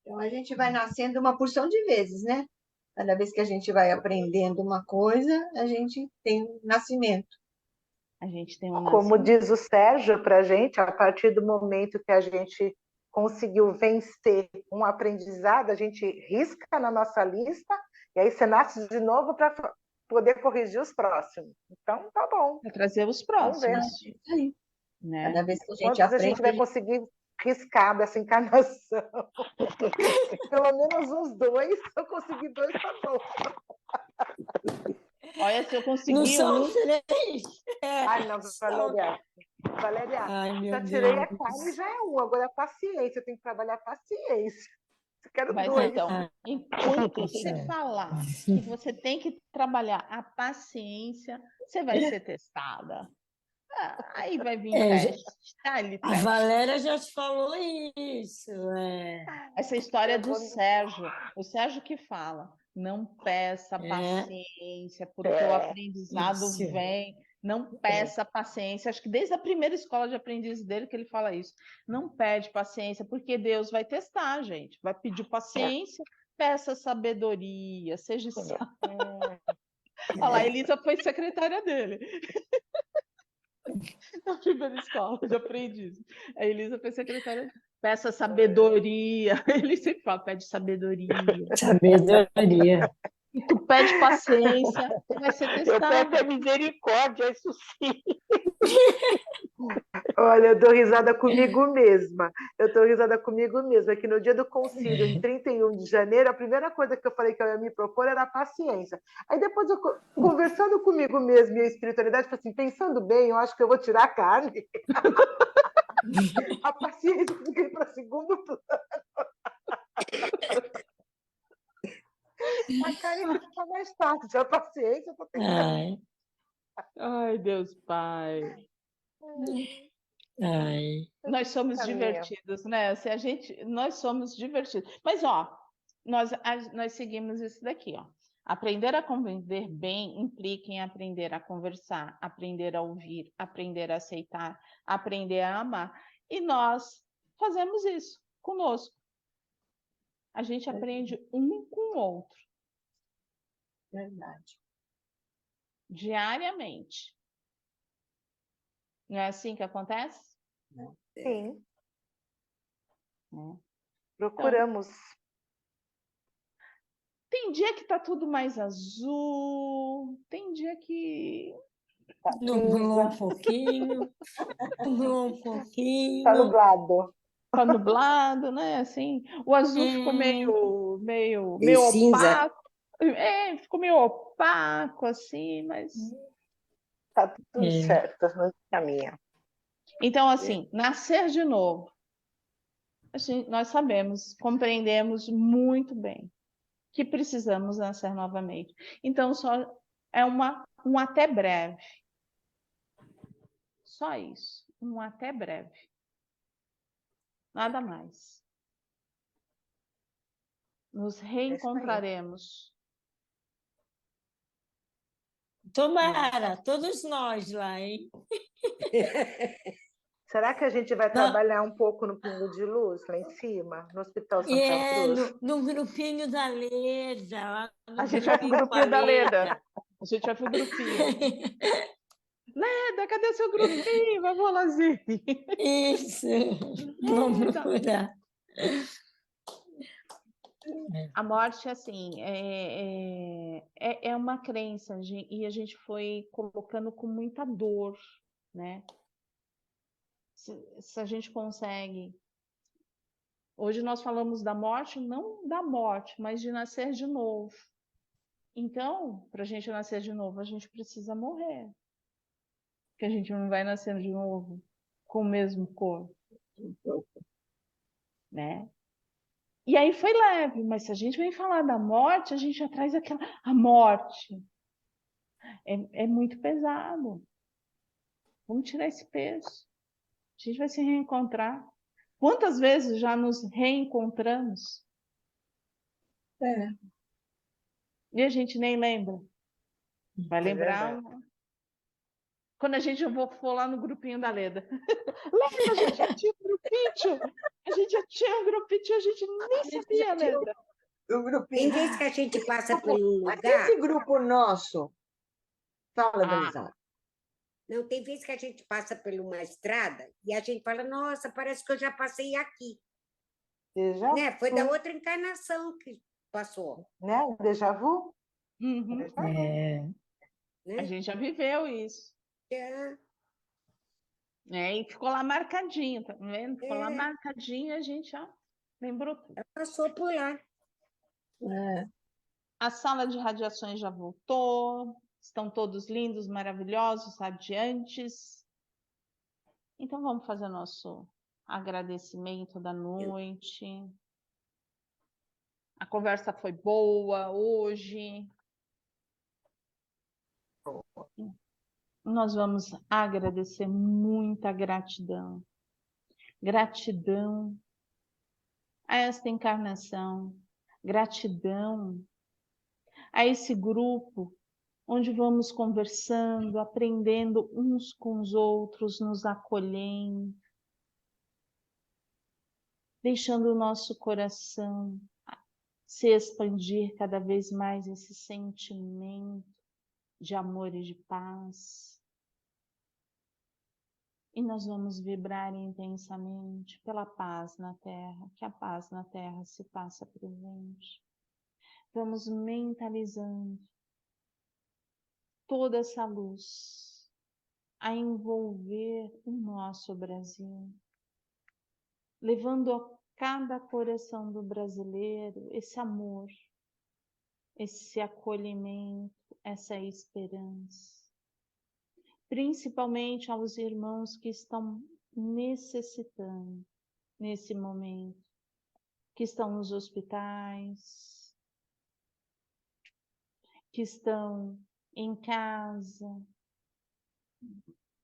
Speaker 5: Então a gente vai nascendo uma porção de vezes, né? Cada vez que a gente vai aprendendo uma coisa, a gente tem um nascimento.
Speaker 1: A gente tem um
Speaker 3: Como
Speaker 1: nascimento.
Speaker 3: diz o Sérgio para a gente, a partir do momento que a gente conseguiu vencer um aprendizado, a gente risca na nossa lista, e aí você nasce de novo para poder corrigir os próximos. Então, tá bom.
Speaker 1: Para trazer os
Speaker 3: Vamos ver.
Speaker 1: próximos. Né?
Speaker 5: Cada vez que a gente
Speaker 3: Quantos
Speaker 5: aprende...
Speaker 3: a gente vai conseguir riscar dessa encarnação? Pelo menos uns 2. Se eu conseguir 2, tá bom.
Speaker 1: Olha, se eu
Speaker 4: Não
Speaker 1: conseguir
Speaker 4: são
Speaker 1: um...
Speaker 4: 3.
Speaker 3: Ai, não, Valéria,
Speaker 4: Ai, meu
Speaker 3: já tirei a
Speaker 4: Deus.
Speaker 3: carne, já é um. Agora a paciência, eu tenho que trabalhar a paciência. Eu quero
Speaker 1: Mas
Speaker 3: 2.
Speaker 1: então, enquanto você falar que você tem que trabalhar a paciência, você vai ser testada. Aí vai vir teste.
Speaker 4: A Valéria já te falou isso.
Speaker 1: Essa história do Sérgio. O Sérgio que fala, não peça paciência, porque o aprendizado vem. Não peça paciência. Acho que desde a primeira escola de aprendiz dele que ele fala isso. Não pede paciência, porque Deus vai testar, gente. Vai pedir paciência, peça sabedoria, seja sábio. Olha lá, a Elisa foi secretária dele. Na primeira escola de aprendiz. A Elisa foi secretária. Peça sabedoria. Ele sempre fala, pede sabedoria.
Speaker 4: Sabedoria.
Speaker 1: E tu pede paciência, tu vai ser testado.
Speaker 10: Eu peço misericórdia, isso sim.
Speaker 3: Olha, eu dou risada comigo mesma. É que no dia do concílio, em 31 de janeiro, a primeira coisa que eu falei que eu ia me propor era a paciência. Aí depois, eu conversando comigo mesma e a espiritualidade, falei assim, pensando bem, eu acho que eu vou tirar a carne. A paciência fica para segundo plano. A carne fica mais fácil, a paciência eu tô tentando.
Speaker 1: Ai, Deus Pai. Nós somos divertidos, né? Nós somos divertidos. Mas, ó, nós seguimos isso daqui, ó. Aprender a conviver bem implica em aprender a conversar, aprender a ouvir, aprender a aceitar, aprender a amar. E nós fazemos isso conosco. A gente aprende um com o outro.
Speaker 5: Verdade.
Speaker 1: Diariamente. Não é assim que acontece?
Speaker 3: Sim.
Speaker 1: É.
Speaker 3: Procuramos.
Speaker 1: Tem dia que tá tudo mais azul, tem dia que...
Speaker 4: Nublou um pouquinho.
Speaker 3: Tá nublado.
Speaker 1: Tá nublado, né? Assim, o azul ficou meio
Speaker 7: cinza.
Speaker 1: opaco. Ficou meio opaco, assim, mas...
Speaker 3: Tá tudo certo, no caminho.
Speaker 1: Então, assim, nascer de novo. Nós sabemos, compreendemos muito bem que precisamos nascer novamente. Então, só é um até breve. Só isso, um até breve. Nada mais. Nos reencontraremos.
Speaker 4: Tomara, todos nós lá, hein?
Speaker 3: Será que a gente vai trabalhar um pouco no Pingo de Luz, lá em cima, no Hospital Santa Cruz?
Speaker 4: No grupinho da Leda.
Speaker 1: A gente vai pro grupinho da Leda. A gente vai pro grupinho. Leda, cadê seu grupinho? Vai Rolazinho.
Speaker 4: Isso. Vamos procurar.
Speaker 1: A morte, assim, é uma crença, e a gente foi colocando com muita dor, né? Se a gente consegue... Hoje nós falamos da morte, não da morte, mas de nascer de novo. Então, para a gente nascer de novo, a gente precisa morrer. Porque a gente não vai nascer de novo com o mesmo corpo. Né? E aí foi leve, mas se a gente vem falar da morte, a gente já traz a morte. É muito pesado. Vamos tirar esse peso. A gente vai se reencontrar. Quantas vezes já nos reencontramos? E a gente nem lembra. Vai lembrar quando a gente for lá no grupinho da Leda. Leda, a gente já tinha um grupinho. A gente já tinha um grupinho, a gente nem sabia, Leda.
Speaker 5: O grupinho.
Speaker 7: Tem vezes que a gente passa por um
Speaker 5: Mas
Speaker 7: lugar.
Speaker 5: esse grupo nosso. Fala, Donizada.
Speaker 7: Não, tem vezes que a gente passa por uma estrada e a gente fala, nossa, parece que eu já passei aqui.
Speaker 3: Déjà
Speaker 7: Né? Foi da
Speaker 3: vu.
Speaker 7: outra encarnação que passou.
Speaker 3: Né? Déjà vu?
Speaker 1: Uhum.
Speaker 7: Né?
Speaker 1: A gente já viveu isso. E ficou lá marcadinho, tá vendo? Ficou lá marcadinho, a gente já lembrou tudo.
Speaker 7: Passou por lá.
Speaker 1: A sala de radiações já voltou, estão todos lindos, maravilhosos, radiantes. Então vamos fazer nosso agradecimento da noite. A conversa foi boa hoje. Nós vamos agradecer muita gratidão. Gratidão a esta encarnação. Gratidão a esse grupo onde vamos conversando, aprendendo uns com os outros, nos acolhendo, deixando o nosso coração se expandir cada vez mais esse sentimento de amor e de paz. E nós vamos vibrar intensamente pela paz na Terra, que a paz na Terra se faça presente. Vamos mentalizando toda essa luz a envolver o nosso Brasil, levando a cada coração do brasileiro esse amor, esse acolhimento, essa esperança. Principalmente aos irmãos que estão necessitando nesse momento, que estão nos hospitais, que estão em casa,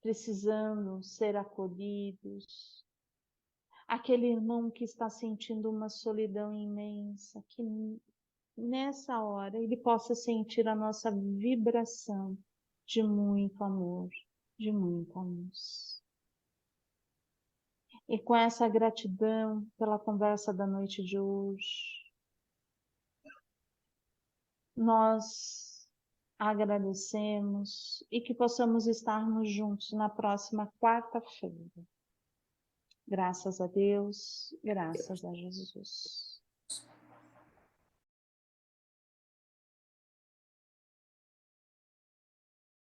Speaker 1: precisando ser acolhidos. Aquele irmão que está sentindo uma solidão imensa, que nessa hora ele possa sentir a nossa vibração de muito amor, de muita luz. E com essa gratidão pela conversa da noite de hoje, nós agradecemos e que possamos estarmos juntos na próxima quarta-feira. Graças a Deus, graças a Jesus.